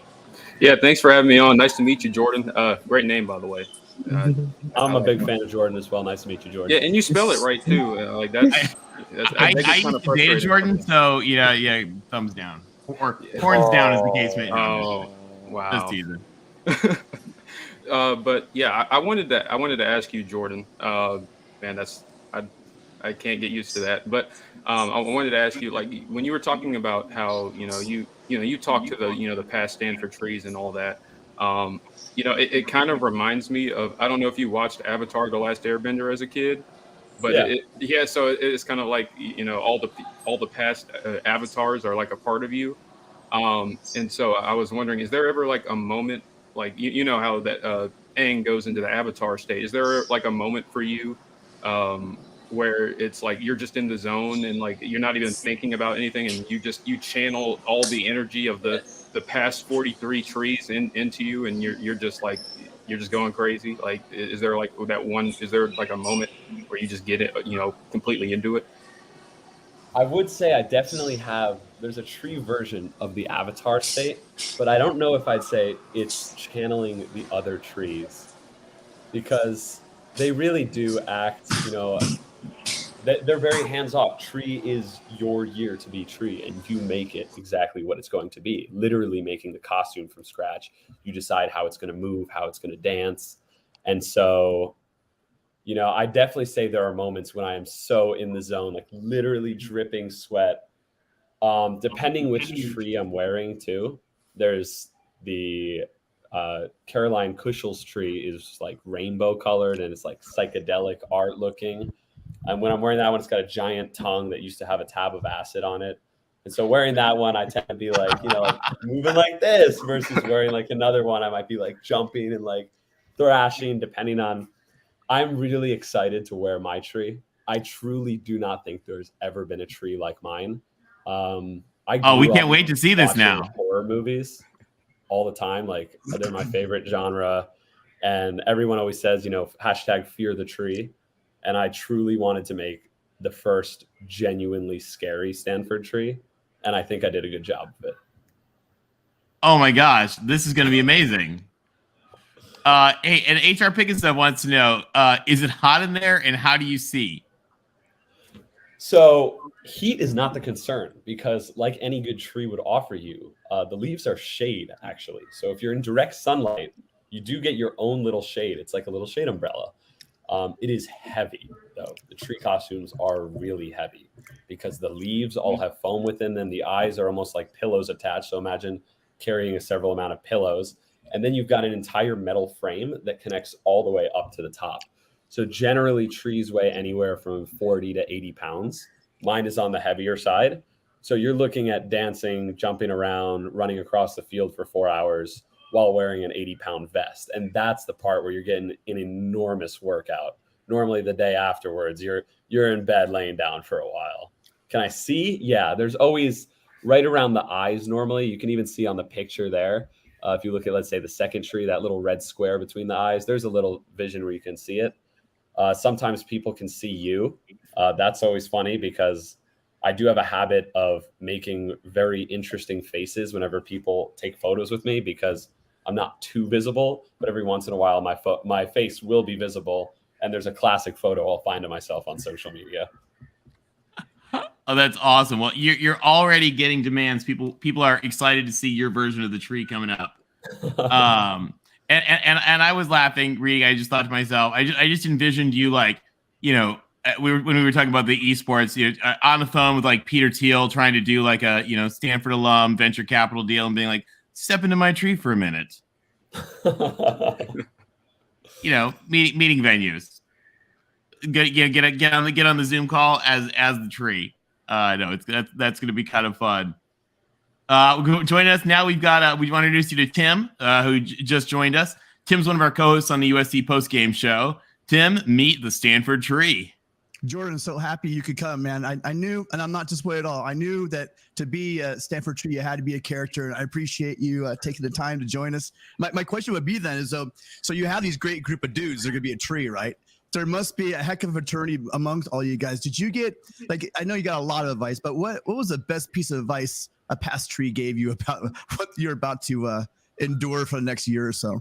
Yeah, thanks for having me on. Nice to meet you, Jordan. Great name, by the way. I'm a big fan of Jordan as well. Nice to meet you, Jordan. Yeah, and you spell it right too. Like that. I used to date Jordan, so yeah, thumbs down or horns down, as the case may be. Oh, wow. Just teasing. But yeah, I wanted to ask you, Jordan. Man, I can't get used to that. But I wanted to ask you, like, when you were talking about how you talk to the past Stanford trees and all that. It kind of reminds me of, I don't know if you watched Avatar: The Last Airbender as a kid, but so it's kind of like all the past avatars are like a part of you. And so I was wondering, is there ever like a moment, like you know how that Aang goes into the avatar state? Is there like a moment for you where it's like you're just in the zone and like you're not even thinking about anything, and you channel all the energy of the past 43 trees into you, and you're just going crazy? Like, is there like is there like a moment where you just get it, completely into it? I would say I definitely have. There's a tree version of the avatar state, but I don't know if I'd say it's channeling the other trees, because they really do act, they're very hands-off. Tree is your year to be tree, and you make it exactly what it's going to be, literally making the costume from scratch. You decide how it's going to move, how it's going to dance. And so, I definitely say there are moments when I am so in the zone, like literally dripping sweat. Depending which tree I'm wearing too. There's the Caroline Cushell's tree is like rainbow colored, and it's like psychedelic art looking. And when I'm wearing that one, it's got a giant tongue that used to have a tab of acid on it. And so wearing that one, I tend to be like, like moving like this, versus wearing like another one, I might be like jumping and like thrashing, depending on. I'm really excited to wear my tree. I truly do not think there's ever been a tree like mine. We can't wait to see this now. Horror movies all the time. Like, they're my favorite genre. And everyone always says, hashtag fear the tree. And I truly wanted to make the first genuinely scary Stanford tree. And I think I did a good job of it. Oh my gosh, this is going to be amazing. Hey, and HR Pickens wants to know, is it hot in there, and how do you see? So heat is not the concern, because like any good tree would offer you, the leaves are shade, actually. So if you're in direct sunlight, you do get your own little shade. It's like a little shade umbrella. It is heavy, though. The tree costumes are really heavy because the leaves all have foam within them. The eyes are almost like pillows attached. So imagine carrying a several amount of pillows. And then you've got an entire metal frame that connects all the way up to the top. So generally, trees weigh anywhere from 40 to 80 pounds. Mine is on the heavier side. So you're looking at dancing, jumping around, running across the field for 4 hours while wearing an 80-pound vest. And that's the part where you're getting an enormous workout. Normally the day afterwards, you're in bed laying down for a while. Can I see? Yeah, there's always right around the eyes normally. You can even see on the picture there. If you look at, let's say, the second tree, that little red square between the eyes, there's a little vision where you can see it. Sometimes people can see you. That's always funny because I do have a habit of making very interesting faces whenever people take photos with me because I'm not too visible, but every once in a while my face will be visible, and there's a classic photo I'll find of myself on social media. Oh, that's awesome. Well, you're already getting demands. People are excited to see your version of the tree coming up. And I was laughing, reading. I just thought to myself, I just envisioned you like, when we were talking about the esports, on the phone with like Peter Thiel trying to do like a Stanford alum venture capital deal and being like, step into my tree for a minute. Meeting venues. Get on the Zoom call as the tree. No, that's going to be kind of fun. Joining us now, we want to introduce you to Tim, who just joined us. Tim's one of our co-hosts on the USC post-game show. Tim, meet the Stanford tree. Jordan, so happy you could come, man. I knew, and I'm not just way at all. I knew that to be a Stanford tree, you had to be a character, and I appreciate you taking the time to join us. My question would be then is, so you have these great group of dudes. They're going to be a tree, right? There must be a heck of a fraternity amongst all you guys. Did you get, like, I know you got a lot of advice, but what was the best piece of advice a past tree gave you about what you're about to endure for the next year or so?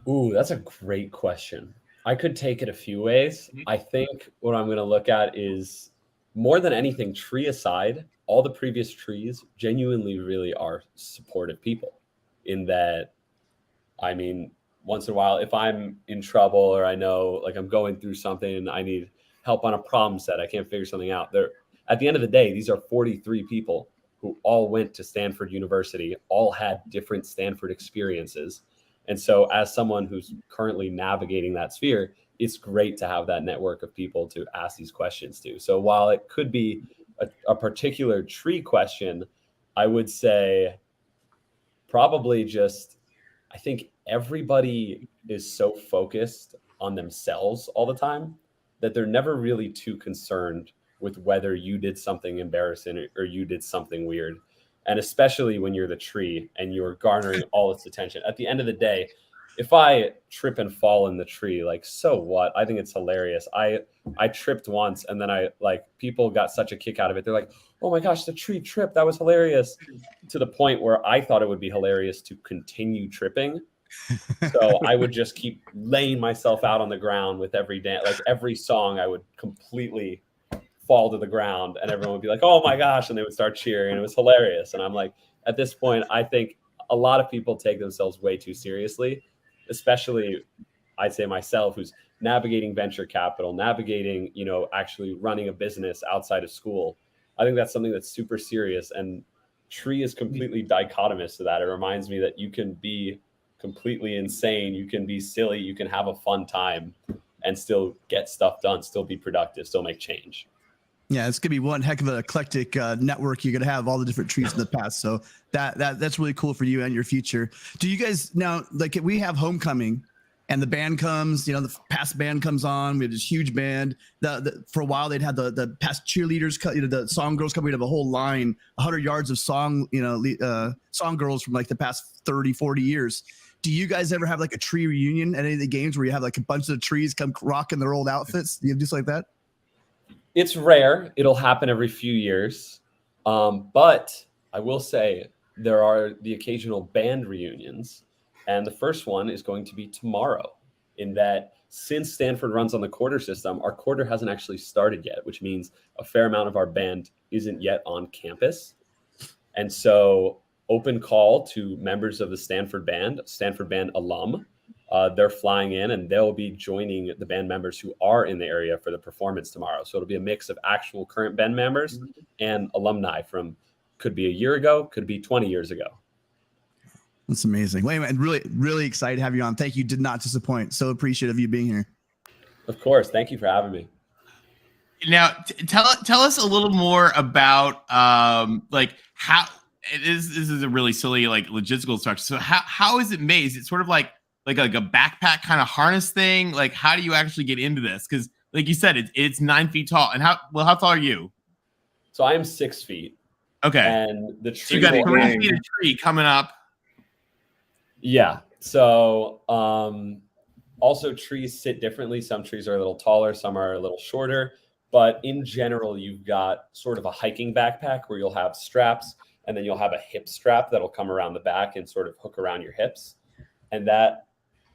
Ooh, that's a great question. I could take it a few ways. I think what I'm going to look at is, more than anything, tree aside, all the previous trees genuinely really are supportive people in that, I mean, once in a while, if I'm in trouble or I know like I'm going through something and I need help on a problem set, I can't figure something out. At the end of the day, these are 43 people who all went to Stanford University, all had different Stanford experiences. And so as someone who's currently navigating that sphere, it's great to have that network of people to ask these questions to. So while it could be a particular tree question, I would say probably just, I think everybody is so focused on themselves all the time that they're never really too concerned with whether you did something embarrassing or you did something weird. And especially when you're the tree and you're garnering all its attention. At the end of the day, if I trip and fall in the tree, like, so what? I think it's hilarious. I tripped once and then people got such a kick out of it. They're like, oh my gosh, the tree tripped. That was hilarious. To the point where I thought it would be hilarious to continue tripping. So I would just keep laying myself out on the ground with every dance, like every song I would completely fall to the ground and everyone would be like, oh my gosh, and they would start cheering. It was hilarious. And I'm like, at this point, I think a lot of people take themselves way too seriously, especially I'd say myself, who's navigating venture capital, navigating, actually running a business outside of school. I think that's something that's super serious, and tree is completely dichotomous to that. It reminds me that you can be completely insane, you can be silly, you can have a fun time and still get stuff done, still be productive, still make change. Yeah, it's gonna be one heck of an eclectic network. You're gonna have all the different trees in the past, so that's really cool for you and your future. Do you guys now, like, we have homecoming, and the band comes, the past band comes on. We have this huge band. For a while they'd had the past cheerleaders, the song girls coming. We have a whole line, 100 yards of song, song girls from like the past 30, 40 years. Do you guys ever have like a tree reunion at any of the games where you have like a bunch of the trees come rocking their old outfits? Do you do something like that? It's rare. It'll happen every few years. But I will say there are the occasional band reunions. And the first one is going to be tomorrow, in that since Stanford runs on the quarter system, our quarter hasn't actually started yet, which means a fair amount of our band isn't yet on campus. And so open call to members of the Stanford band alum. they're flying in and they'll be joining the band members who are in the area for the performance tomorrow. So it'll be a mix of actual current band members and alumni from could be a year ago, could be 20 years ago. That's amazing. Wait a minute. Really, really excited to have you on. Thank you. Did not disappoint. So appreciative of you being here. Of course. Thank you for having me. Now, tell us a little more about like how this is a really silly like logistical structure. So how is it made? Is it sort of like a backpack kind of harness thing? Like how do you actually get into this? Because like you said, it's 9 feet tall. And how tall are you? So I am 6 feet. Okay. And the tree. So you got 3 feet of tree coming up. Yeah. So also trees sit differently. Some trees are a little taller, some are a little shorter. But in general, you've got sort of a hiking backpack where you'll have straps and then you'll have a hip strap that'll come around the back and sort of hook around your hips. And that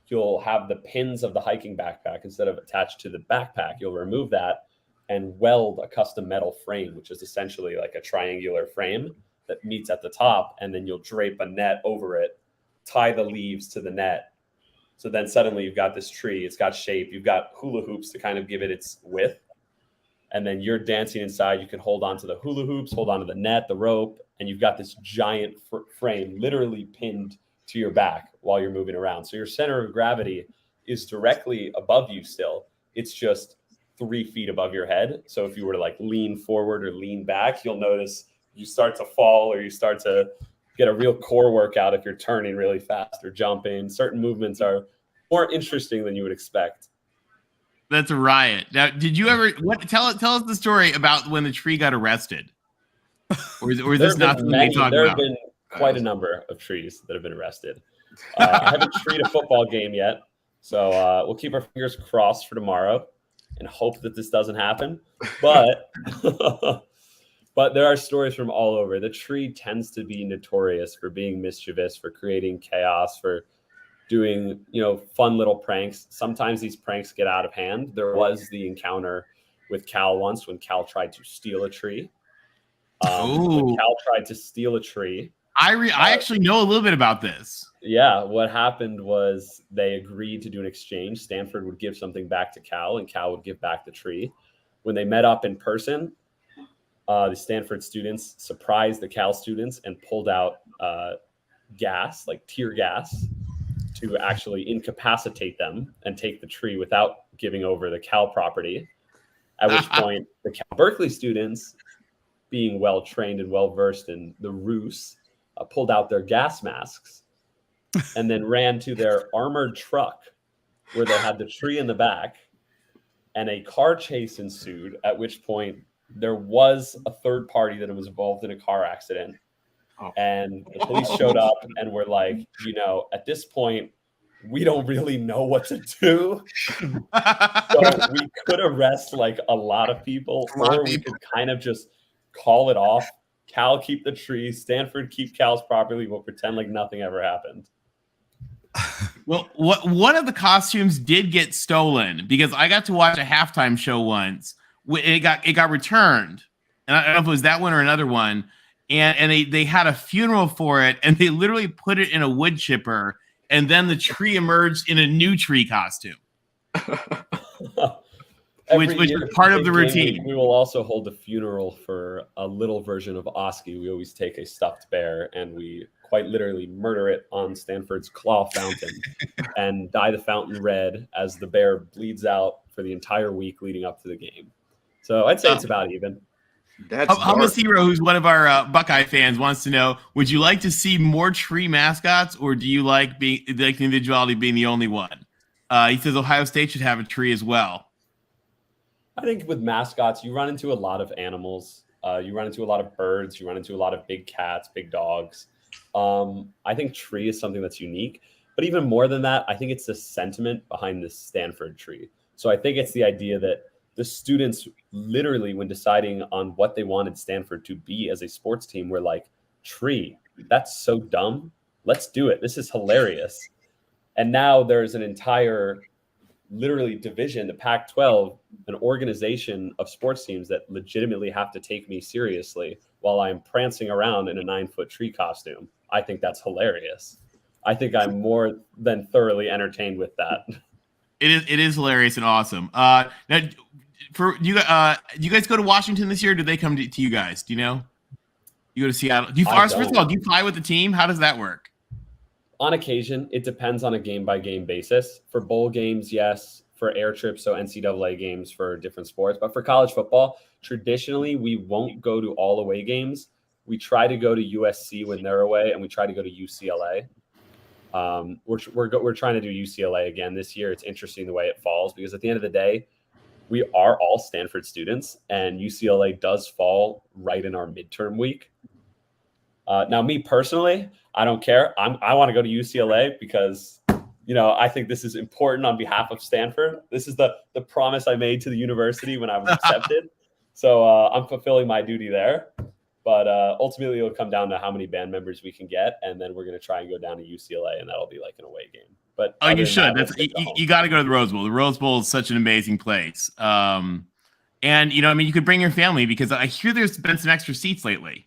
you'll have the pins of the hiking backpack instead of attached to the backpack. You'll remove that and weld a custom metal frame, which is essentially like a triangular frame that meets at the top. And then you'll drape a net over it, tie the leaves to the net. So then suddenly you've got this tree. It's got shape. You've got hula hoops to kind of give it its width. And then you're dancing inside. You can hold on to the hula hoops, hold on to the net, the rope, and you've got this giant frame literally pinned to your back while you're moving around. So your center of gravity is directly above you still. It's just 3 feet above your head. So if you were to like lean forward or lean back, you'll notice you start to fall or you start to get a real core workout if you're turning really fast or jumping. Certain movements are more interesting than you would expect. That's a riot. Now, did you ever tell us the story about when the tree got arrested? Or is this not something they talk about? There have been quite a number of trees that have been arrested. I haven't treed a football game yet, so we'll keep our fingers crossed for tomorrow and hope that this doesn't happen. But but there are stories from all over. The tree tends to be notorious for being mischievous, for creating chaos, for doing, fun little pranks. Sometimes these pranks get out of hand. There was the encounter with Cal once when Cal tried to steal a tree. When Cal tried to steal a tree. I actually know a little bit about this. Yeah, what happened was they agreed to do an exchange. Stanford would give something back to Cal, and Cal would give back the tree. When they met up in person, the Stanford students surprised the Cal students and pulled out gas, like tear gas, to actually incapacitate them and take the tree without giving over the Cal property. At which point, the Cal Berkeley students, being well-trained and well-versed in the ruse, pulled out their gas masks and then ran to their armored truck where they had the tree in the back, and a car chase ensued, at which point there was a third party that was involved in a car accident. And the police showed up and were like, at this point, we don't really know what to do. So we could arrest like a lot of people, or we could kind of just call it off. Cal keep the tree, Stanford keep Cal's property. We'll pretend like nothing ever happened. Well, one of the costumes did get stolen because I got to watch a halftime show once. It got returned, and I don't know if it was that one or another one. And they had a funeral for it, and they literally put it in a wood chipper, and then the tree emerged in a new tree costume, which is part of the routine. We will also hold a funeral for a little version of Oski. We always take a stuffed bear and we quite literally murder it on Stanford's claw fountain and dye the fountain red as the bear bleeds out for the entire week leading up to the game. So I'd say it's about even. Hummus Hero, who's one of our Buckeye fans, wants to know: would you like to see more tree mascots, or do you like the individuality being the only one? He says Ohio State should have a tree as well. I think with mascots, you run into a lot of animals. You run into a lot of birds. You run into a lot of big cats, big dogs. I think tree is something that's unique. But even more than that, I think it's the sentiment behind the Stanford tree. So I think it's the idea that the students literally, when deciding on what they wanted Stanford to be as a sports team, were like, tree, that's so dumb. Let's do it. This is hilarious. And now there's an entire literally division, the Pac-12, an organization of sports teams that legitimately have to take me seriously while I'm prancing around in a 9-foot tree costume. I think that's hilarious. I think I'm more than thoroughly entertained with that. It is hilarious and awesome. Now, for you, do you guys go to Washington this year? Or do they come to you guys? Do you know? You go to Seattle. Do you fly? First of all, do you fly with the team? How does that work? On occasion, it depends on a game-by-game basis. For bowl games, yes. For air trips, so NCAA games for different sports. But for college football, traditionally, we won't go to all away games. We try to go to USC when they're away, and we try to go to UCLA. We're trying to do UCLA again this year. It's interesting the way it falls because at the end of the day, we are all Stanford students, and UCLA does fall right in our midterm week. Now, me personally, I don't care. I want to go to UCLA because, I think this is important on behalf of Stanford. This is the promise I made to the university when I was accepted. So I'm fulfilling my duty there. But ultimately, it'll come down to how many band members we can get, and then we're going to try and go down to UCLA, and that'll be like an away game. But you should. You got to go to the Rose Bowl. The Rose Bowl is such an amazing place. And you could bring your family because I hear there's been some extra seats lately.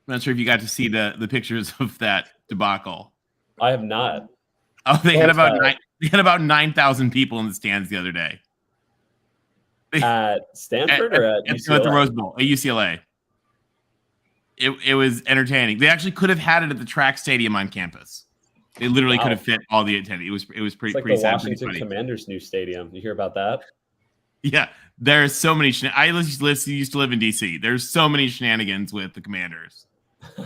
I'm not sure if you got to see the pictures of that debacle. I have not. Oh, they had about 9,000 people in the stands the other day. At Stanford or at UCLA? At the Rose Bowl, at UCLA. It was entertaining. They actually could have had it at the track stadium on campus. They literally could have fit all the attendees. It was pretty. It's like pretty the sad, Washington Commanders' new stadium. You hear about that? Yeah, there's so many. I used to live in DC. There's so many shenanigans with the Commanders.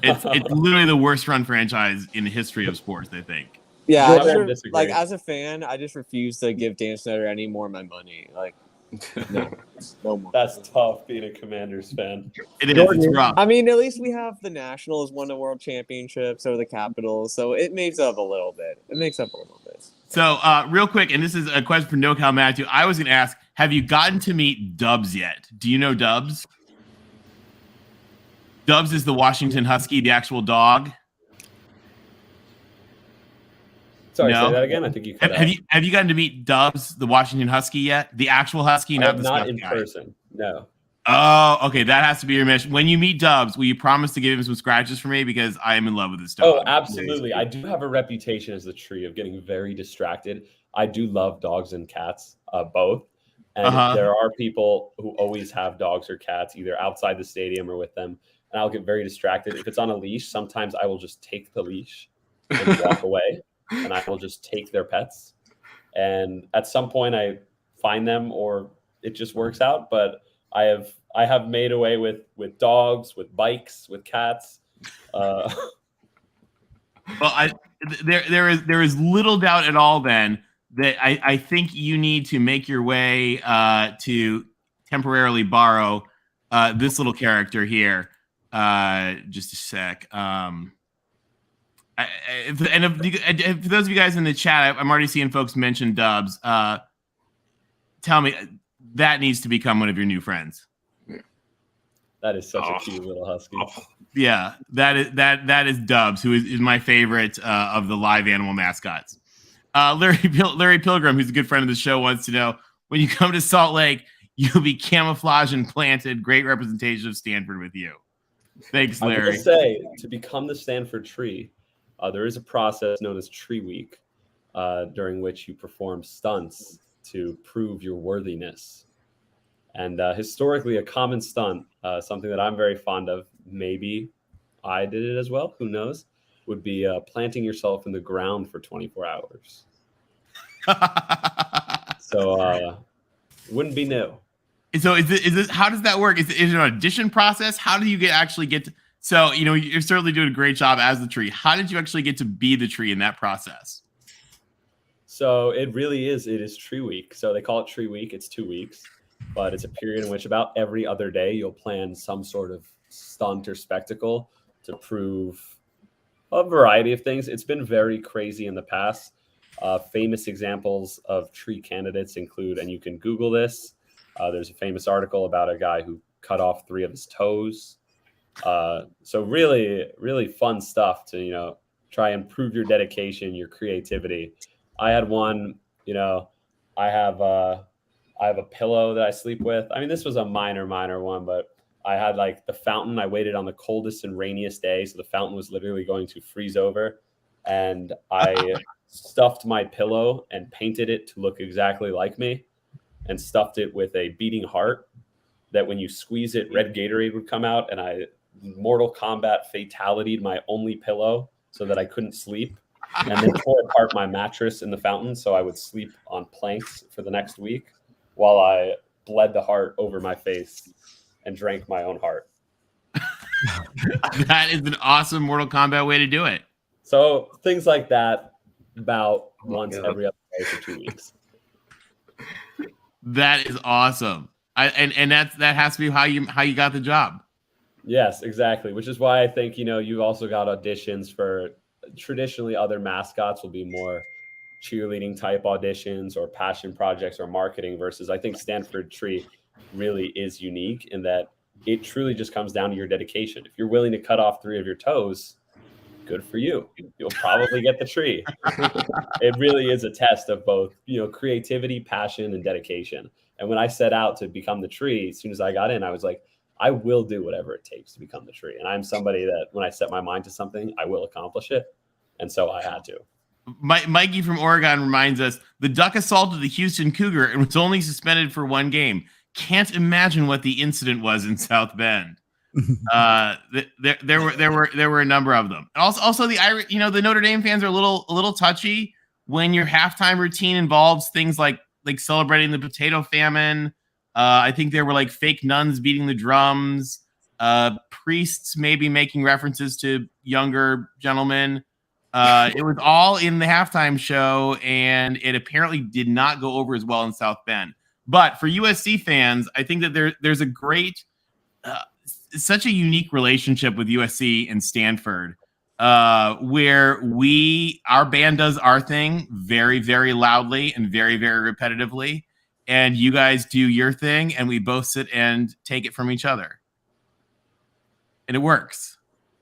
It's literally the worst run franchise in the history of sports, I think. Yeah, as a fan, I just refuse to give Dan Snyder any more of my money. Like, no more. That's tough being a Commanders fan. It is. It's rough. I mean, at least we have the Nationals won a world championships over the Capitals, so it makes up a little bit. So, real quick, and this is a question for NoCal Matthew. I was going to ask, have you gotten to meet Dubs yet? Do you know Dubs? Dubs is the Washington Husky, the actual dog. Sorry, say that again. I think you cut out. Have you gotten to meet Dubs, the Washington Husky yet? The actual Husky, not in person. No. Oh, okay. That has to be your mission. When you meet Dubs, will you promise to give him some scratches for me because I am in love with this dog? Oh, absolutely. I do have a reputation as the tree of getting very distracted. I do love dogs and cats, both. And there are people who always have dogs or cats either outside the stadium or with them, and I'll get very distracted. If it's on a leash, sometimes I will just take the leash and walk away. And I will just take their pets. And at some point I find them or it just works out. But I have made away with dogs, with bikes, with cats. Well, there is little doubt at all then that I think you need to make your way to temporarily borrow this little character here. Just a sec. For those of you guys in the chat, I'm already seeing folks mention Dubs. Tell me, that needs to become one of your new friends. That is such a cute little husky. Yeah, that is Dubs, who is my favorite of the live animal mascots. Larry Pilgrim, who's a good friend of the show, wants to know, when you come to Salt Lake, you'll be camouflage and planted. Great representation of Stanford with you. Thanks, Larry. I will say, to become the Stanford tree, there is a process known as Tree Week, during which you perform stunts to prove your worthiness. And historically, a common stunt, something that I'm very fond of, maybe I did it as well, who knows, would be planting yourself in the ground for 24 hours. So wouldn't be new. So is this how does that work? Is it an audition process? How do you actually get to, so, you're certainly doing a great job as the tree. How did you actually get to be the tree in that process? So it is Tree Week. So they call it Tree Week. It's 2 weeks, but it's a period in which about every other day you'll plan some sort of stunt or spectacle to prove a variety of things. It's been very crazy in the past. Famous examples of tree candidates include, and you can Google this, there's a famous article about a guy who cut off 3 of his toes. So really, really fun stuff to, try and prove your dedication, your creativity. I had one, I have a pillow that I sleep with. I mean, this was a minor one, but I had like the fountain. I waited on the coldest and rainiest day. So the fountain was literally going to freeze over. and I stuffed my pillow and painted it to look exactly like me, and stuffed it with a beating heart that when you squeeze it, red Gatorade would come out, and I Mortal Kombat fatality'd my only pillow so that I couldn't sleep, and then tore apart my mattress in the fountain so I would sleep on planks for the next week while I bled the heart over my face and drank my own heart. That is an awesome Mortal Kombat way to do it. So things like that about once every other day for 2 weeks. That is awesome. And that has to be how you got the job. Yes, exactly. Which is why I think, you've also got auditions for traditionally other mascots will be more cheerleading type auditions or passion projects or marketing versus I think Stanford Tree really is unique in that it truly just comes down to your dedication. If you're willing to cut off 3 of your toes, good for you. You'll probably get the tree. It really is a test of both, creativity, passion, and dedication. And when I set out to become the tree, as soon as I got in, I was like, I will do whatever it takes to become the tree. And I'm somebody that when I set my mind to something, I will accomplish it. And so I had to. Mikey from Oregon reminds us, the Duck assaulted the Houston Cougar and was only suspended for 1 game. Can't imagine what the incident was in South Bend. There were a number of them. Also the Irish, the Notre Dame fans are a little touchy when your halftime routine involves things like celebrating the potato famine. I think there were like fake nuns beating the drums, priests maybe making references to younger gentlemen. It was all in the halftime show, and it apparently did not go over as well in South Bend. But for USC fans, I think that there's a great, such a unique relationship with USC and Stanford, where our band does our thing very, very loudly and very, very repetitively, and you guys do your thing, and we both sit and take it from each other, and it works.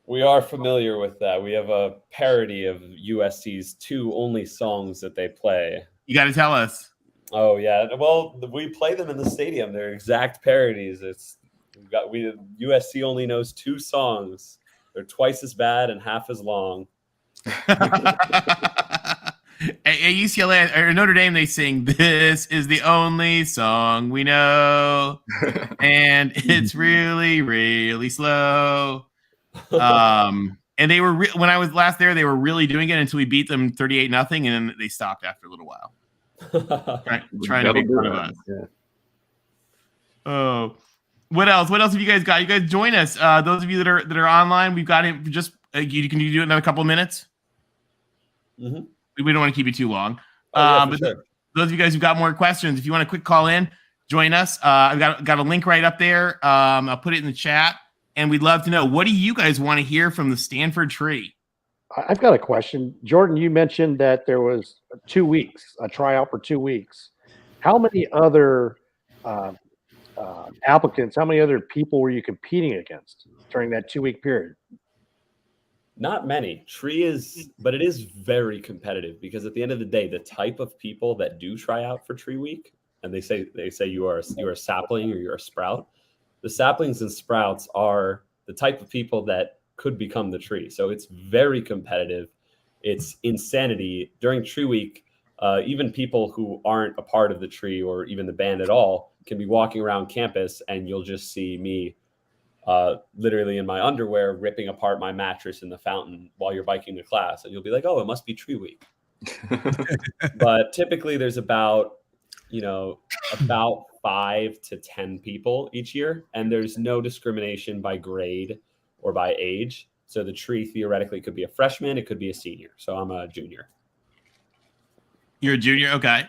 We are familiar with that. We have a parody of USC's 2 only songs that they play. You got to tell us. Oh yeah, well we play them in the stadium. They're exact parodies. USC only knows 2 songs. They're twice as bad and half as long. At UCLA or Notre Dame, they sing, "This is the only song we know," and it's really, really slow. And they were when I was last there, they were really doing it until we beat them 38-0, and then they stopped after a little while. Trying to make fun of us. Yeah. Oh, what else? What else have you guys got? You guys join us. Those of you that are online, we've got it. Just can you do it in a couple of minutes? Mm-hmm. We don't want to keep you too long. But sure. Those of you guys who've got more questions, if you want to quick call in, join us. I've got a link right up there. I'll put it in the chat, and we'd love to know, what do you guys want to hear from the Stanford Tree? I've got a question. Jordan, you mentioned that there was 2 weeks, a tryout for 2 weeks. How many other applicants, how many other people were you competing against during that 2-week period? Not many. But it is very competitive because at the end of the day, the type of people that do try out for Tree Week, and they say you are a sapling or you're a sprout. The saplings and sprouts are the type of people that could become the tree. So it's very competitive. It's insanity. During Tree Week, even people who aren't a part of the tree or even the band at all can be walking around campus, and you'll just see me literally in my underwear ripping apart my mattress in the fountain while you're biking to class, and you'll be like, oh, it must be Tree Week. But typically there's about 5 to 10 people each year, and there's no discrimination by grade or by age. So the tree theoretically could be a freshman, it could be a senior. So I'm a junior. You're a junior, okay.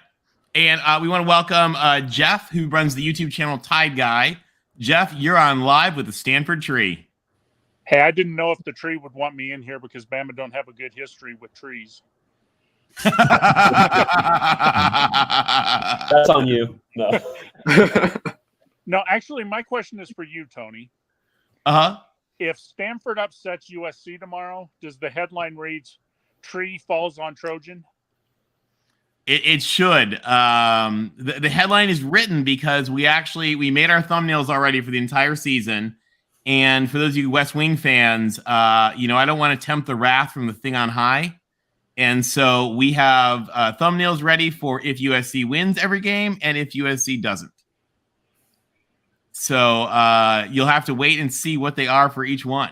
And we want to welcome Jeff, who runs the YouTube channel Tide Guy. Jeff, you're on live with the Stanford Tree. Hey, I didn't know if the tree would want me in here because Bama don't have a good history with trees. That's on you. No. No, actually, my question is for you, Tony. Uh-huh. If Stanford upsets USC tomorrow, does the headline reads, "Tree falls on Trojan"? It should. The headline is written because we made our thumbnails already for the entire season. And for those of you West Wing fans, I don't want to tempt the wrath from the thing on high. And so we have thumbnails ready for if USC wins every game and if USC doesn't. So you'll have to wait and see what they are for each one.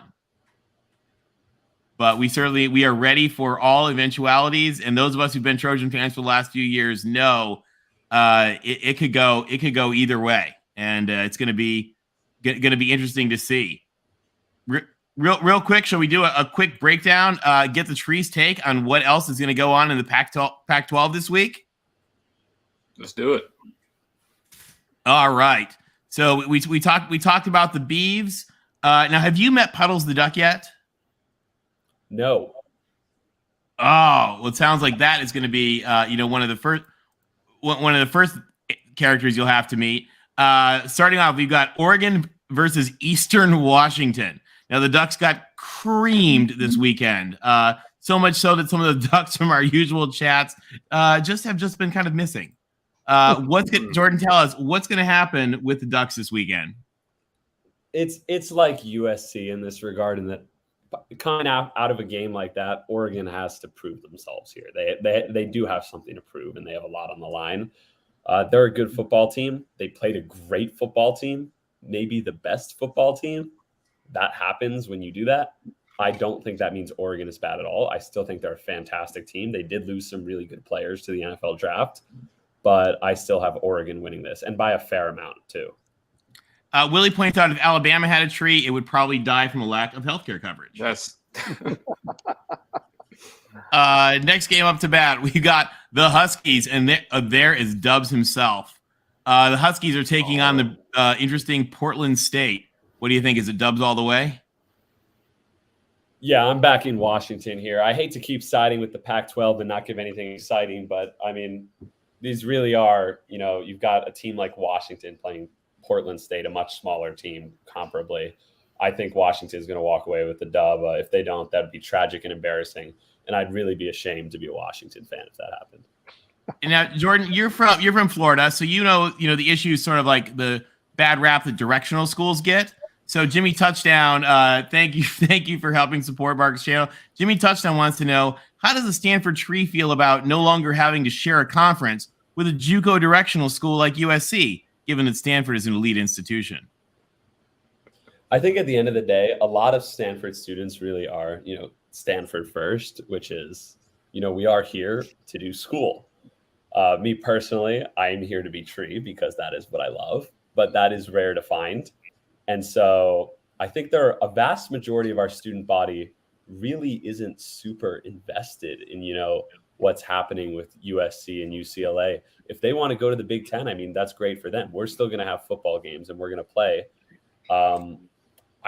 But we are ready for all eventualities. And those of us who've been Trojan fans for the last few years know it could go either way. And it's going to be interesting to see. Real quick, shall we do a quick breakdown? Get the tree's take on what else is going to go on in the Pac-12 this week. Let's do it. All right. So we talked about the Beavs. Now, have you met Puddles the Duck yet? No. Oh, well, it sounds like that is going to be one of the first characters you'll have to meet. Starting off, we've got Oregon versus Eastern Washington. Now, the Ducks got creamed this weekend. So much so that some of the Ducks from our usual chats have been kind of missing. Jordan, tell us what's going to happen with the Ducks this weekend? It's like USC in this regard, in that coming out of a game like that, Oregon has to prove themselves here. They do have something to prove, and they have a lot on the line. They're a good football team. They played a great football team, maybe the best football team. That happens when you do that. I don't think that means Oregon is bad at all. I still think they're a fantastic team. They did lose some really good players to the NFL draft, but I still have Oregon winning this, and by a fair amount too. Willie points out if Alabama had a tree, it would probably die from a lack of healthcare coverage. Yes. Next game up to bat, we got the Huskies, and there is Dubs himself. The Huskies are taking on the interesting Portland State. What do you think? Is it Dubs all the way? Yeah, I'm back in Washington here. I hate to keep siding with the Pac-12 and not give anything exciting, but I mean, these really are, you've got a team like Washington playing Portland State, a much smaller team comparably. I think Washington is going to walk away with the dub. If they don't, that'd be tragic and embarrassing. And I'd really be ashamed to be a Washington fan if that happened. And now, Jordan, you're from Florida, so you know the issue is sort of like the bad rap that directional schools get. So Jimmy Touchdown, thank you for helping support Mark's channel. Jimmy Touchdown wants to know, how does the Stanford tree feel about no longer having to share a conference with a JUCO directional school like USC, given that Stanford is an elite institution? I think at the end of the day, a lot of Stanford students really are, Stanford first, which is, we are here to do school. Me personally, I am here to be tree because that is what I love, but that is rare to find. And so I think a vast majority of our student body really isn't super invested in, what's happening with USC and UCLA. If they want to go to the Big Ten, I mean, that's great for them. We're still going to have football games and we're going to play. I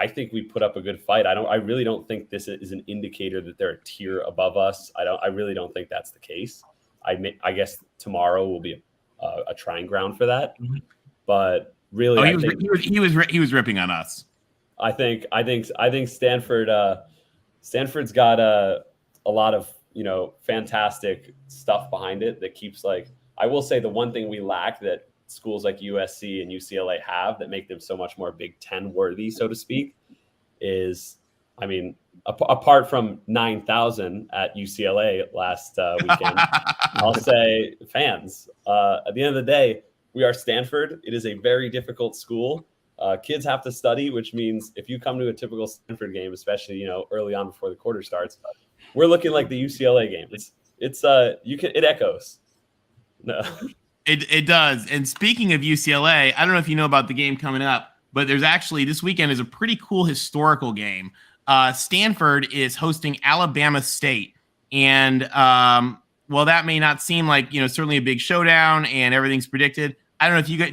think we put up a good fight. I really don't think this is an indicator that they're a tier above us. I really don't think that's the case. I guess tomorrow will be a trying ground for that. But really, he was ripping on us. I think Stanford's got a lot of fantastic stuff behind it that keeps, I will say the one thing we lack that schools like USC and UCLA have that make them so much more Big Ten worthy, so to speak, is, I mean, apart from 9,000 at UCLA last weekend, I'll say fans. At the end of the day, we are Stanford. It is a very difficult school. Kids have to study, which means if you come to a typical Stanford game, especially early on before the quarter starts, we're looking like the UCLA game. It echoes. No. It does. And speaking of UCLA, I don't know if you know about the game coming up, but there's actually this weekend is a pretty cool historical game. Stanford is hosting Alabama State, and while that may not seem like certainly a big showdown and everything's predicted, I don't know if you guys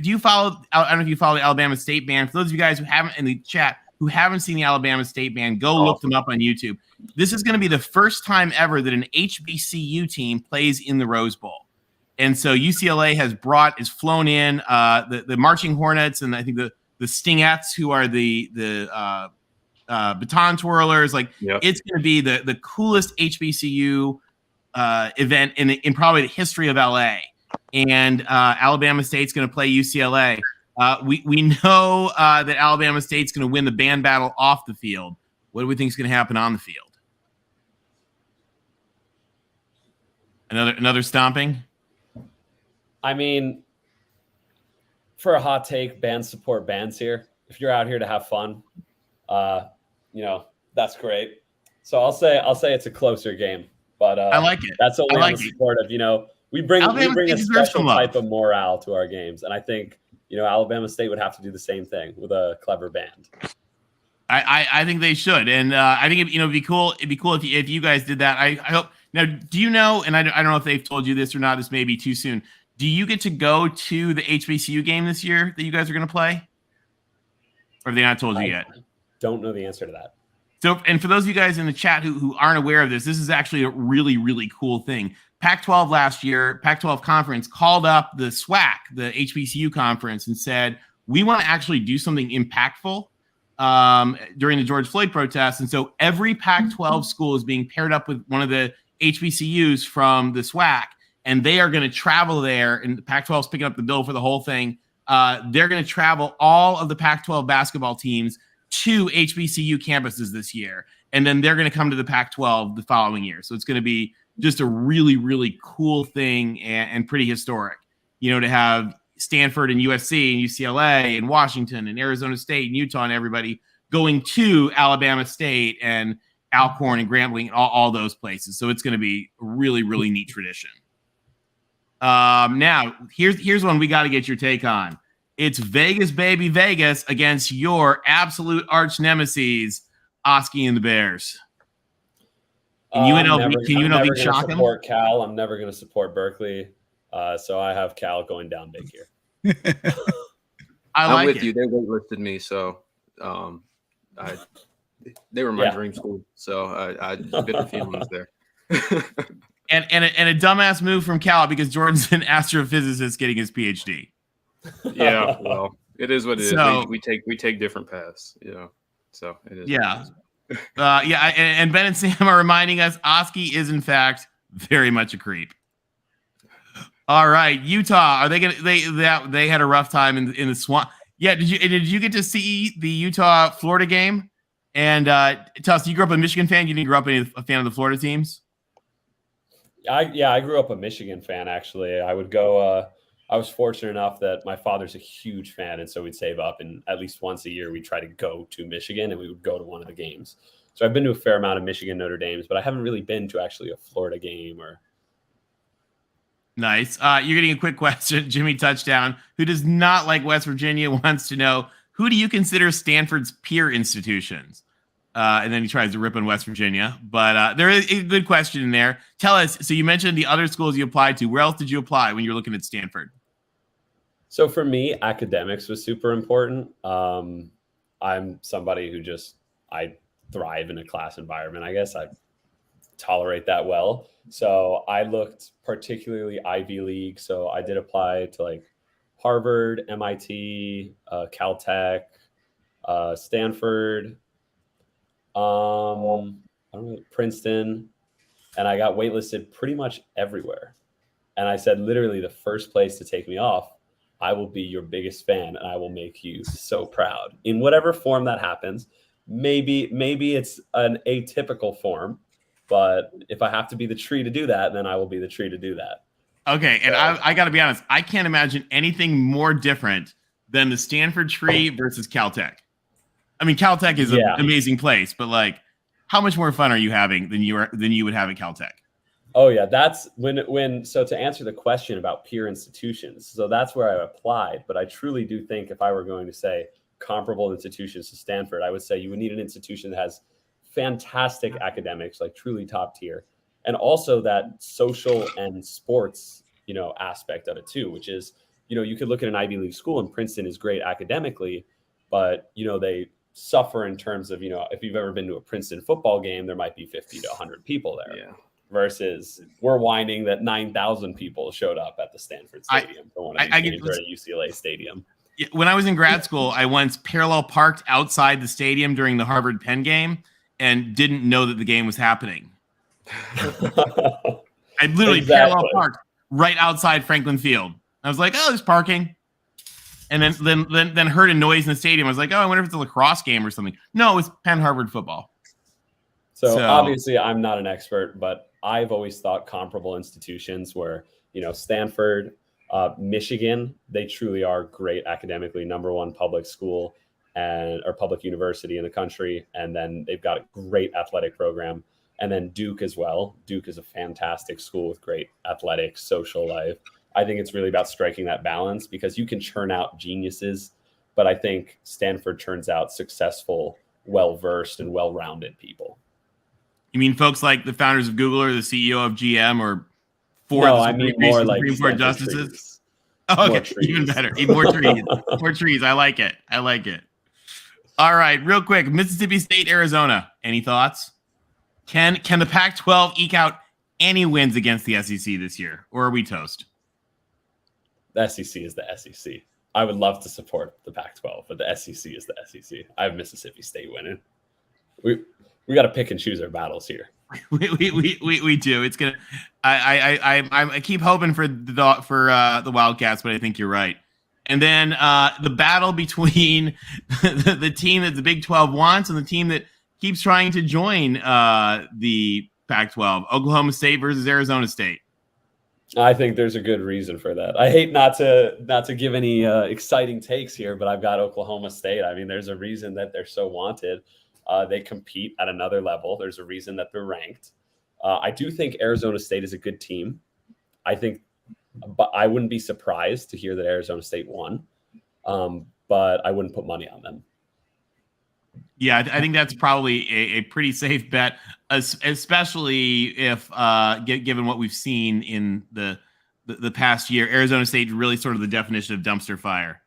I don't know if you follow the Alabama State band. For those of you guys who haven't in the chat who haven't seen the Alabama State band, go look them up on YouTube. This is going to be the first time ever that an HBCU team plays in the Rose Bowl. And so UCLA has flown in the Marching Hornets, and I think the Stingettes, who are the baton twirlers. It's going to be the coolest HBCU event in probably the history of LA. And Alabama State's going to play UCLA. We know that Alabama State's going to win the band battle off the field. What do we think is going to happen on the field? Another stomping. I mean, for a hot take, bands support bands here. If you're out here to have fun, that's great. So I'll say it's a closer game, but I like it. That's only on the support of we bring a special type of morale to our games, and I think Alabama State would have to do the same thing with a clever band. I think they should, and I think it'd be cool. It'd be cool if you guys did that. I hope. Now, do you know? And I don't know if they've told you this or not. This may be too soon. Do you get to go to the HBCU game this year that you guys are going to play? Or have they not told you yet? Don't know the answer to that. So, and for those of you guys in the chat who aren't aware of this is actually a really, really cool thing. Pac-12 last year, Pac-12 conference called up the SWAC, the HBCU conference, and said, we want to actually do something impactful during the George Floyd protests. And so every Pac-12 school is being paired up with one of the HBCUs from the SWAC, and they are going to travel there, and the Pac-12 is picking up the bill for the whole thing. They're going to travel all of the Pac-12 basketball teams to HBCU campuses this year, and then they're going to come to the Pac-12 the following year. So it's going to be just a really, really cool thing and pretty historic, to have Stanford and USC and UCLA and Washington and Arizona State and Utah and everybody going to Alabama State and Alcorn and Grambling and all those places. So it's going to be a really, really neat tradition. Now here's one we got to get your take on. It's Vegas, baby, Vegas against your absolute arch nemesis, Oski and the Bears. Can UNLV shock them? Support Cal. I'm never going to support Berkeley. So I have Cal going down big here. I'm with you. They waitlisted me, so they were my dream school. So I bit the feelings there. And a dumbass move from Cal because Jordan's an astrophysicist getting his PhD. Yeah, well, it is what it is. We take different paths. So it is. Yeah. And Ben and Sam are reminding us Oski is in fact very much a creep. All right, Utah. Are they gonna? They had a rough time in the swamp. Yeah. Did you get to see the Utah Florida game? And Tuss, you grew up a Michigan fan. You didn't grow up a fan of the Florida teams. I grew up a Michigan fan. Actually, I would go. I was fortunate enough that my father's a huge fan, and so we'd save up, and at least once a year we'd try to go to Michigan, and we would go to one of the games. So I've been to a fair amount of Michigan Notre Dames, but I haven't really been to actually a Florida game or. Nice. You're getting a quick question. Jimmy Touchdown, who does not like West Virginia, wants to know, who do you consider Stanford's peer institutions? And then he tries to rip on West Virginia. But there is a good question in there. Tell us, so you mentioned the other schools you applied to. Where else did you apply when you were looking at Stanford? So for me, academics was super important. I'm somebody who I thrive in a class environment. I guess I tolerate that well. So I looked particularly Ivy League. So I did apply to like Harvard, MIT, Caltech, Stanford, Princeton, and I got waitlisted pretty much everywhere. And I said, literally, the first place to take me off, I will be your biggest fan and I will make you so proud in whatever form that happens. Maybe it's an atypical form, but if I have to be the tree to do that, then I will be the tree to do that. Okay. And I got to be honest, I can't imagine anything more different than the Stanford tree versus Caltech. I mean, Caltech is an amazing place, but like, how much more fun are you having than you would have at Caltech? Oh yeah, that's when. So to answer the question about peer institutions, so that's where I applied. But I truly do think if I were going to say comparable institutions to Stanford, I would say you would need an institution that has fantastic academics, like truly top tier, and also that social and sports, aspect of it too, which is, you could look at an Ivy League school and Princeton is great academically, but they suffer in terms of, if you've ever been to a Princeton football game, there might be 50 to 100 people there. Yeah. Versus we're whining that 9,000 people showed up at the Stanford Stadium for one of these games or at UCLA Stadium. When I was in grad school, I once parallel parked outside the stadium during the Harvard Penn game and didn't know that the game was happening. I literally parallel parked right outside Franklin Field. I was like, oh, there's parking. And then heard a noise in the stadium. I was like, oh, I wonder if it's a lacrosse game or something. No, it was Penn Harvard football. So obviously I'm not an expert, but I've always thought comparable institutions were, Stanford, Michigan, they truly are great academically, #1 public school or public university in the country. And then they've got a great athletic program. And then Duke as well. Duke is a fantastic school with great athletics, social life. I think it's really about striking that balance because you can churn out geniuses, but I think Stanford turns out successful, well-versed, and well-rounded people. You mean folks like the founders of Google or the CEO of GM or Supreme Court justices? Trees. Oh, okay, even better. Even more trees. More trees. I like it. All right, real quick. Mississippi State, Arizona. Any thoughts? Can the Pac-12 eke out any wins against the SEC this year, or are we toast? The SEC is the SEC. I would love to support the Pac-12, but the SEC is the SEC. I have Mississippi State winning. We got to pick and choose our battles here. We do. It's gonna. I keep hoping for the Wildcats, but I think you're right. And then the battle between the team that the Big 12 wants and the team that keeps trying to join the Pac-12, Oklahoma State versus Arizona State. I think there's a good reason for that. I hate not to give any exciting takes here, but I've got Oklahoma State. I mean, there's a reason that they're so wanted. They compete at another level. There's a reason that they're ranked. I do think Arizona State is a good team. But I wouldn't be surprised to hear that Arizona State won. But I wouldn't put money on them. Yeah, I think that's probably a pretty safe bet, especially if given what we've seen in the past year. Arizona State really sort of the definition of dumpster fire.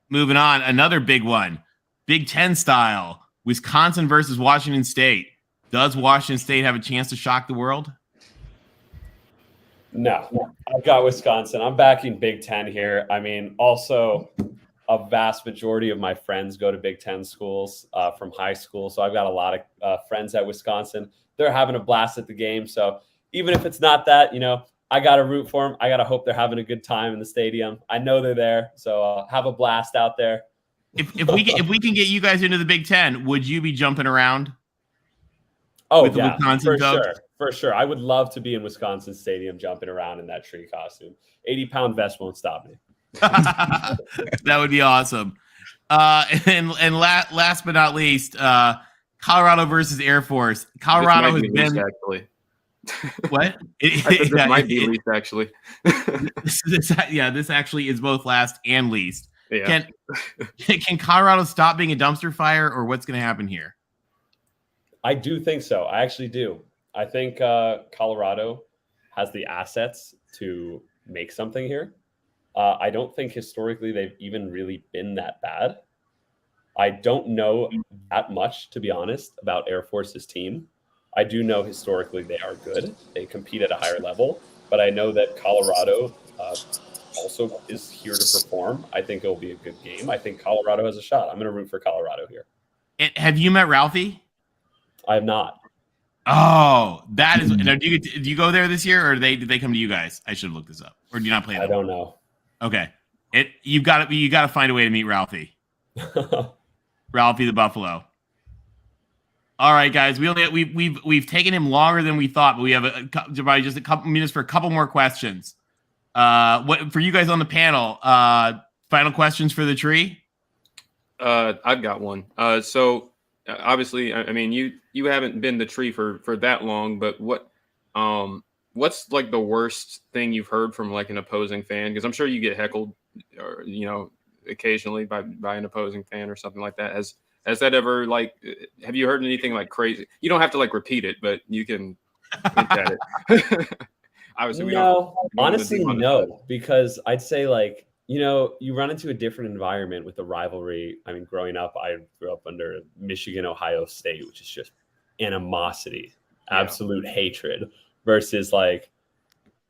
Moving on, another big one, Big Ten style, Wisconsin versus Washington State. Does Washington State have a chance to shock the world? No, I've got Wisconsin. I'm backing Big Ten here. I mean, also a vast majority of my friends go to Big Ten schools from high school. So I've got a lot of friends at Wisconsin. They're having a blast at the game. So even if it's not that, I got to root for them. I got to hope they're having a good time in the stadium. I know they're there. So have a blast out there. If we can get you guys into the Big Ten, would you be jumping around? Oh, with the yeah, Wisconsin for sure. I would love to be in Wisconsin Stadium jumping around in that tree costume. 80-pound vest won't stop me. That would be awesome. And last but not least, Colorado versus Air Force. Colorado has been least, actually. What? This might be least actually. This actually is both last and least. Yeah. Can Colorado stop being a dumpster fire, or what's going to happen here? I do think so. I actually do. I think Colorado has the assets to make something here. I don't think historically they've even really been that bad. I don't know that much, to be honest, about Air Force's team. I do know historically they are good. They compete at a higher level, but I know that Colorado also is here to perform. I think it'll be a good game. I think Colorado has a shot. I'm going to root for Colorado here. Have you met Ralphie? I have not. Oh, that is. Now, do you go there this year, or did they come to you guys? I should have looked this up. Or do you not play that? I don't know. Okay, you got to find a way to meet Ralphie. Ralphie the Buffalo. All right, guys, we've taken him longer than we thought, but we have probably just a couple minutes for a couple more questions. What for you guys on the panel? Final questions for the tree? I've got one. So obviously, I mean, you haven't been the tree for that long, but what's like the worst thing you've heard from like an opposing fan? Because I'm sure you get heckled, or occasionally by an opposing fan or something like that. Has that ever have you heard anything like crazy? You don't have to like repeat it, but you can hint at it. Obviously, honestly, no, because I'd say you run into a different environment with the rivalry. I mean, growing up, I grew up under Michigan, Ohio State, which is just animosity, absolute hatred, versus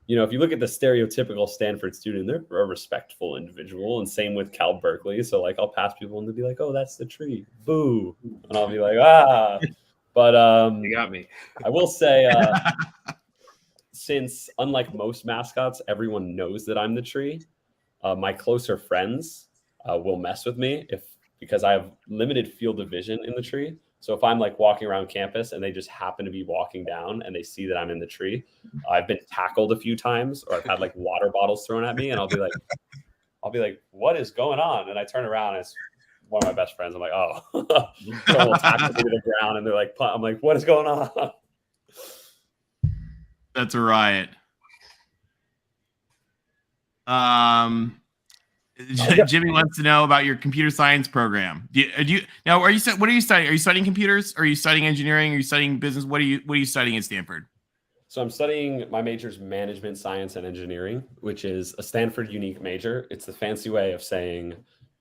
if you look at the stereotypical Stanford student, they're a respectful individual, and same with Cal Berkeley. So I'll pass people and they'll be like, "Oh, that's the tree, boo," and I'll be like, "Ah," but you got me. I will say, since unlike most mascots, everyone knows that I'm the tree. My closer friends will mess with me because I have limited field of vision in the tree. So if I'm like walking around campus and they just happen to be walking down and they see that I'm in the tree, I've been tackled a few times, or I've had like water bottles thrown at me, and I'll be like, what is going on? And I turn around and it's one of my best friends. I'm like, oh, someone will tackle me to the ground, and they're like, I'm like, what is going on? That's a riot. Jimmy wants to know about your computer science program. What are you studying? Are you studying computers? Are you studying engineering? Are you studying business? What are you studying at Stanford? So I'm studying, my major is management science and engineering, which is a Stanford unique major. It's the fancy way of saying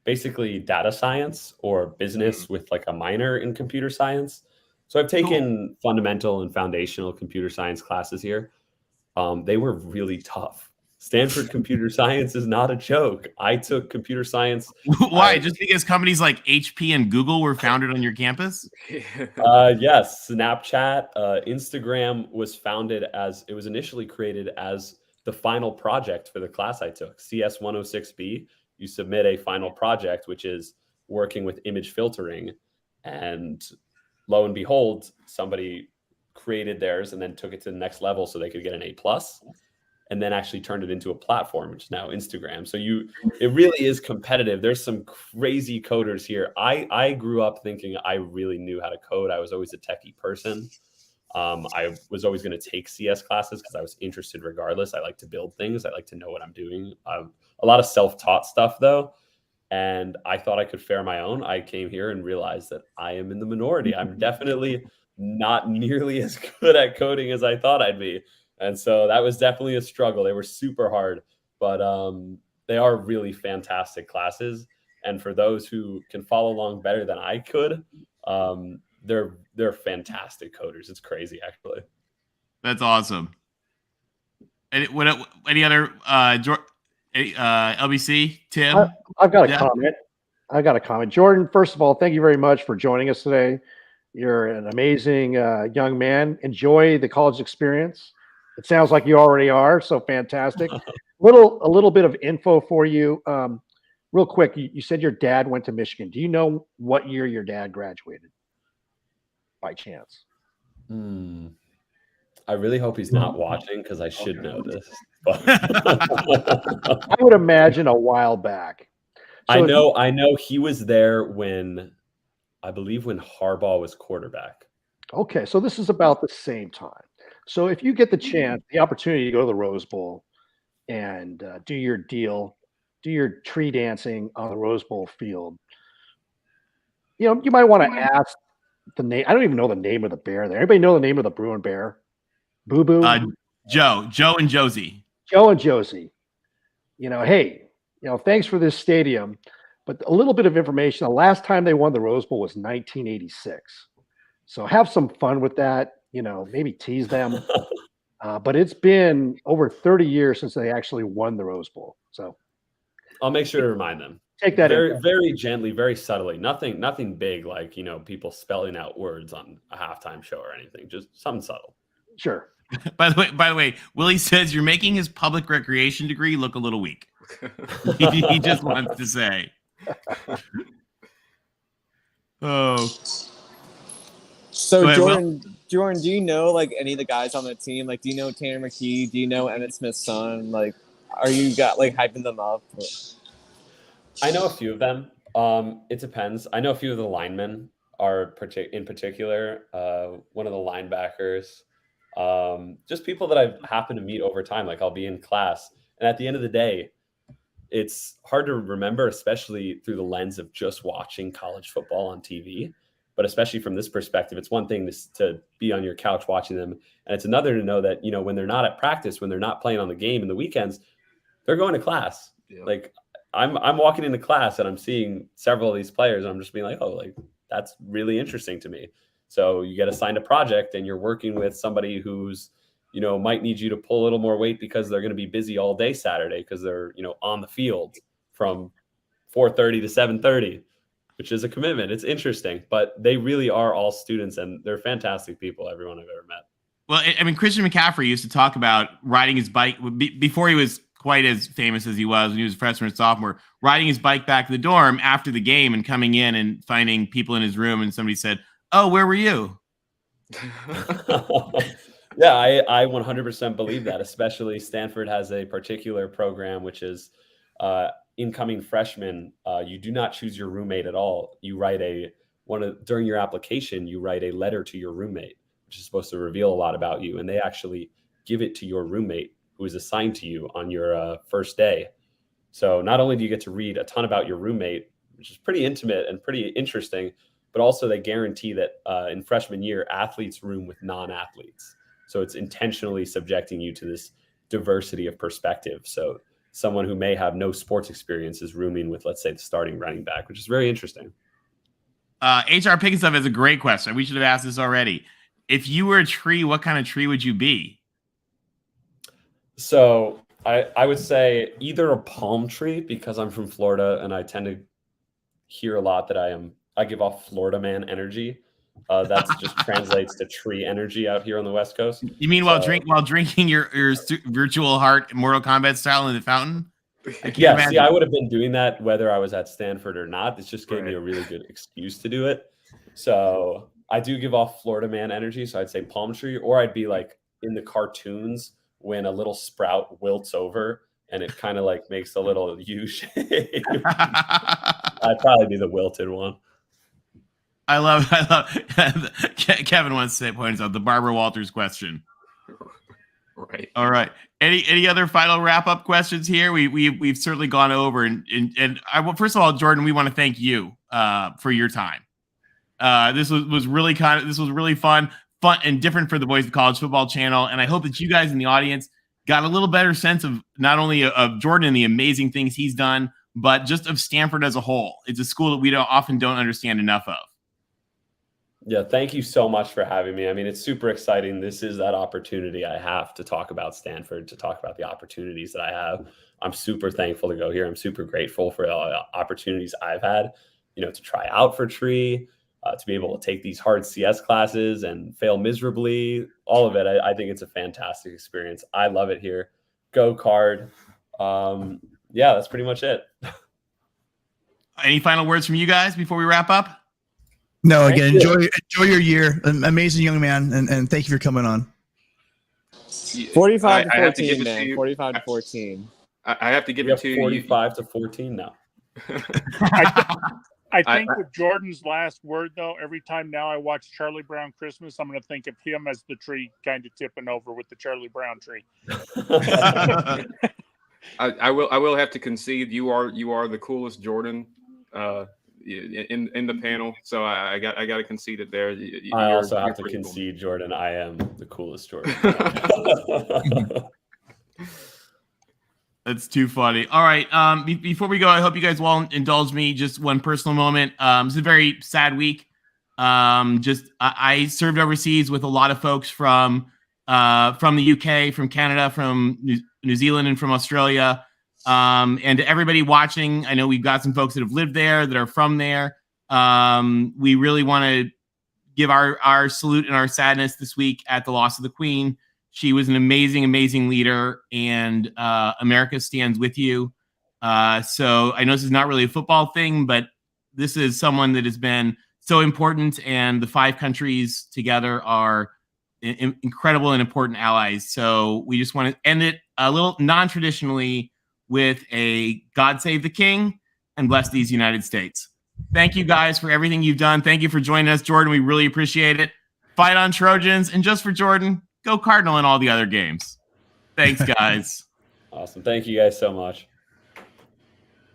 basically data science or business with like a minor in computer science. So I've taken fundamental and foundational computer science classes here. They were really tough. Stanford computer science is not a joke. I took computer science. Why? Just because companies like HP and Google were founded on your campus? Yes. Snapchat, Instagram was founded it was initially created as the final project for the class I took, CS 106B. You submit a final project, which is working with image filtering. And lo and behold, somebody created theirs and then took it to the next level so they could get an A+, and then actually turned it into a platform, which is now Instagram. So it really is competitive. There's some crazy coders here. I grew up thinking I really knew how to code. I was always a techie person. I was always going to take CS classes because I was interested regardless. I like to build things. I like to know what I'm doing. A lot of self-taught stuff though. And I thought I could fare my own. I came here and realized that I am in the minority. I'm definitely not nearly as good at coding as I thought I'd be. And so that was definitely a struggle. They were super hard, but they are really fantastic classes. And for those who can follow along better than I could, they're fantastic coders. It's crazy, actually. That's awesome. Any other LBC, Tim? I've got a comment. Jordan, first of all, thank you very much for joining us today. You're an amazing young man. Enjoy the college experience. It sounds like you already are, so fantastic. A little bit of info for you. Real quick, you said your dad went to Michigan. Do you know what year your dad graduated? By chance? I really hope he's not watching because I should know this. I would imagine a while back. So I know he was there I believe when Harbaugh was quarterback. Okay, so this is about the same time. So if you get the chance, the opportunity to go to the Rose Bowl and do your deal, do your tree dancing on the Rose Bowl field, you might want to ask the name. I don't even know the name of the bear there. Anybody know the name of the Bruin bear? Boo Boo? Joe and Josie. Joe and Josie. Hey, thanks for this stadium. But a little bit of information. The last time they won the Rose Bowl was 1986. So have some fun with that. Maybe tease them. But it's been over 30 years since they actually won the Rose Bowl. So I'll make sure to remind them. Take that very, very gently, very subtly. Nothing big like, people spelling out words on a halftime show or anything. Just something subtle. Sure. By the way, Willie says you're making his public recreation degree look a little weak. He just wants to say. Oh. So ahead, Jordan, do you know like any of the guys on the team? Like, do you know Tanner McKee? Do you know Emmitt Smith's son? Like, are you hyping them up? I know a few of them. It depends. I know a few of the linemen are in particular. One of the linebackers. Just people that I've happened to meet over time. Like I'll be in class, and at the end of the day, it's hard to remember, especially through the lens of just watching college football on TV. But especially from this perspective, it's one thing to be on your couch watching them. And it's another to know that, when they're not at practice, when they're not playing on the game in the weekends, they're going to class. Yeah. Like I'm walking into class and I'm seeing several of these players and I'm just being like, oh, like that's really interesting to me. So you get assigned a project and you're working with somebody who's, might need you to pull a little more weight because they're going to be busy all day Saturday because they're, on the field from 4:30 to 7:30. Which is a commitment. It's interesting, but they really are all students and they're fantastic people, everyone I've ever met. Well, I mean, Christian McCaffrey used to talk about riding his bike before he was quite as famous as he was when he was a freshman and sophomore, riding his bike back to the dorm after the game and coming in and finding people in his room. And somebody said, Oh, where were you? Yeah, I 100% believe that, especially Stanford has a particular program, which is incoming freshmen. You do not choose your roommate at all. You write during your application, you write a letter to your roommate, which is supposed to reveal a lot about you. And they actually give it to your roommate who is assigned to you on your first day. So not only do you get to read a ton about your roommate, which is pretty intimate and pretty interesting, but also they guarantee that in freshman year, athletes room with non-athletes. So it's intentionally subjecting you to this diversity of perspective. So someone who may have no sports experience is rooming with, let's say, the starting running back, which is very interesting. HR Picking Stuff has a great question. We should have asked this already. If you were a tree, what kind of tree would you be? So I would say either a palm tree, because I'm from Florida and I tend to hear a lot that I give off Florida man energy. That's just translates to tree energy out here on the West Coast. You mean while drinking your virtual heart Mortal Kombat style in the fountain? Yeah, see, I would have been doing that whether I was at Stanford or not. This just gave me a really good excuse to do it. So I do give off Florida man energy. So I'd say palm tree, or I'd be like in the cartoons when a little sprout wilts over and it kind of like makes a little U shape. I'd probably be the wilted one. I love Kevin wants to point out the Barbara Walters question. Right. All right. Any other final wrap up questions here? We've certainly gone over and first of all, Jordan, we want to thank you for your time. This was really fun and different for the Voice of College Football channel, and I hope that you guys in the audience got a little better sense of not only of Jordan and the amazing things he's done, but just of Stanford as a whole. It's a school that we often don't understand enough of. Yeah, thank you so much for having me. I mean, it's super exciting. This is that opportunity I have to talk about Stanford, to talk about the opportunities that I have. I'm super thankful to go here. I'm super grateful for all the opportunities I've had, to try out for Tree, to be able to take these hard CS classes and fail miserably. All of it. I think it's a fantastic experience. I love it here. Go Card. Yeah, that's pretty much it. Any final words from you guys before we wrap up? No, again, enjoy your year. An amazing young man, and thank you for coming on. 45 to 14, man. 45 to 14. I have to give it to you. 45 to 14 now. I think with Jordan's last word, though, every time now I watch Charlie Brown Christmas, I'm going to think of him as the tree kind of tipping over with the Charlie Brown tree. I will have to concede you are the coolest Jordan in the panel, so I got to concede it there. I also have to concede, Jordan. I am the coolest Jordan. That's too funny. All right. Before we go, I hope you guys will all indulge me just one personal moment. It's a very sad week. I served overseas with a lot of folks from the UK, from Canada, from New Zealand, and from Australia. And to everybody watching, I know we've got some folks that have lived there, that are from there. We really want to give our salute and our sadness this week at the loss of the Queen. She was an amazing, amazing leader, and America stands with you. So I know this is not really a football thing, but this is someone that has been so important, and the 5 countries together are incredible and important allies. So we just want to end it a little non-traditionally with a God Save the King and bless these United States. Thank you guys for everything you've done. Thank you for joining us, Jordan. We really appreciate it. Fight on, Trojans. And just for Jordan, go Cardinal in all the other games. Thanks, guys. Awesome. Thank you guys so much.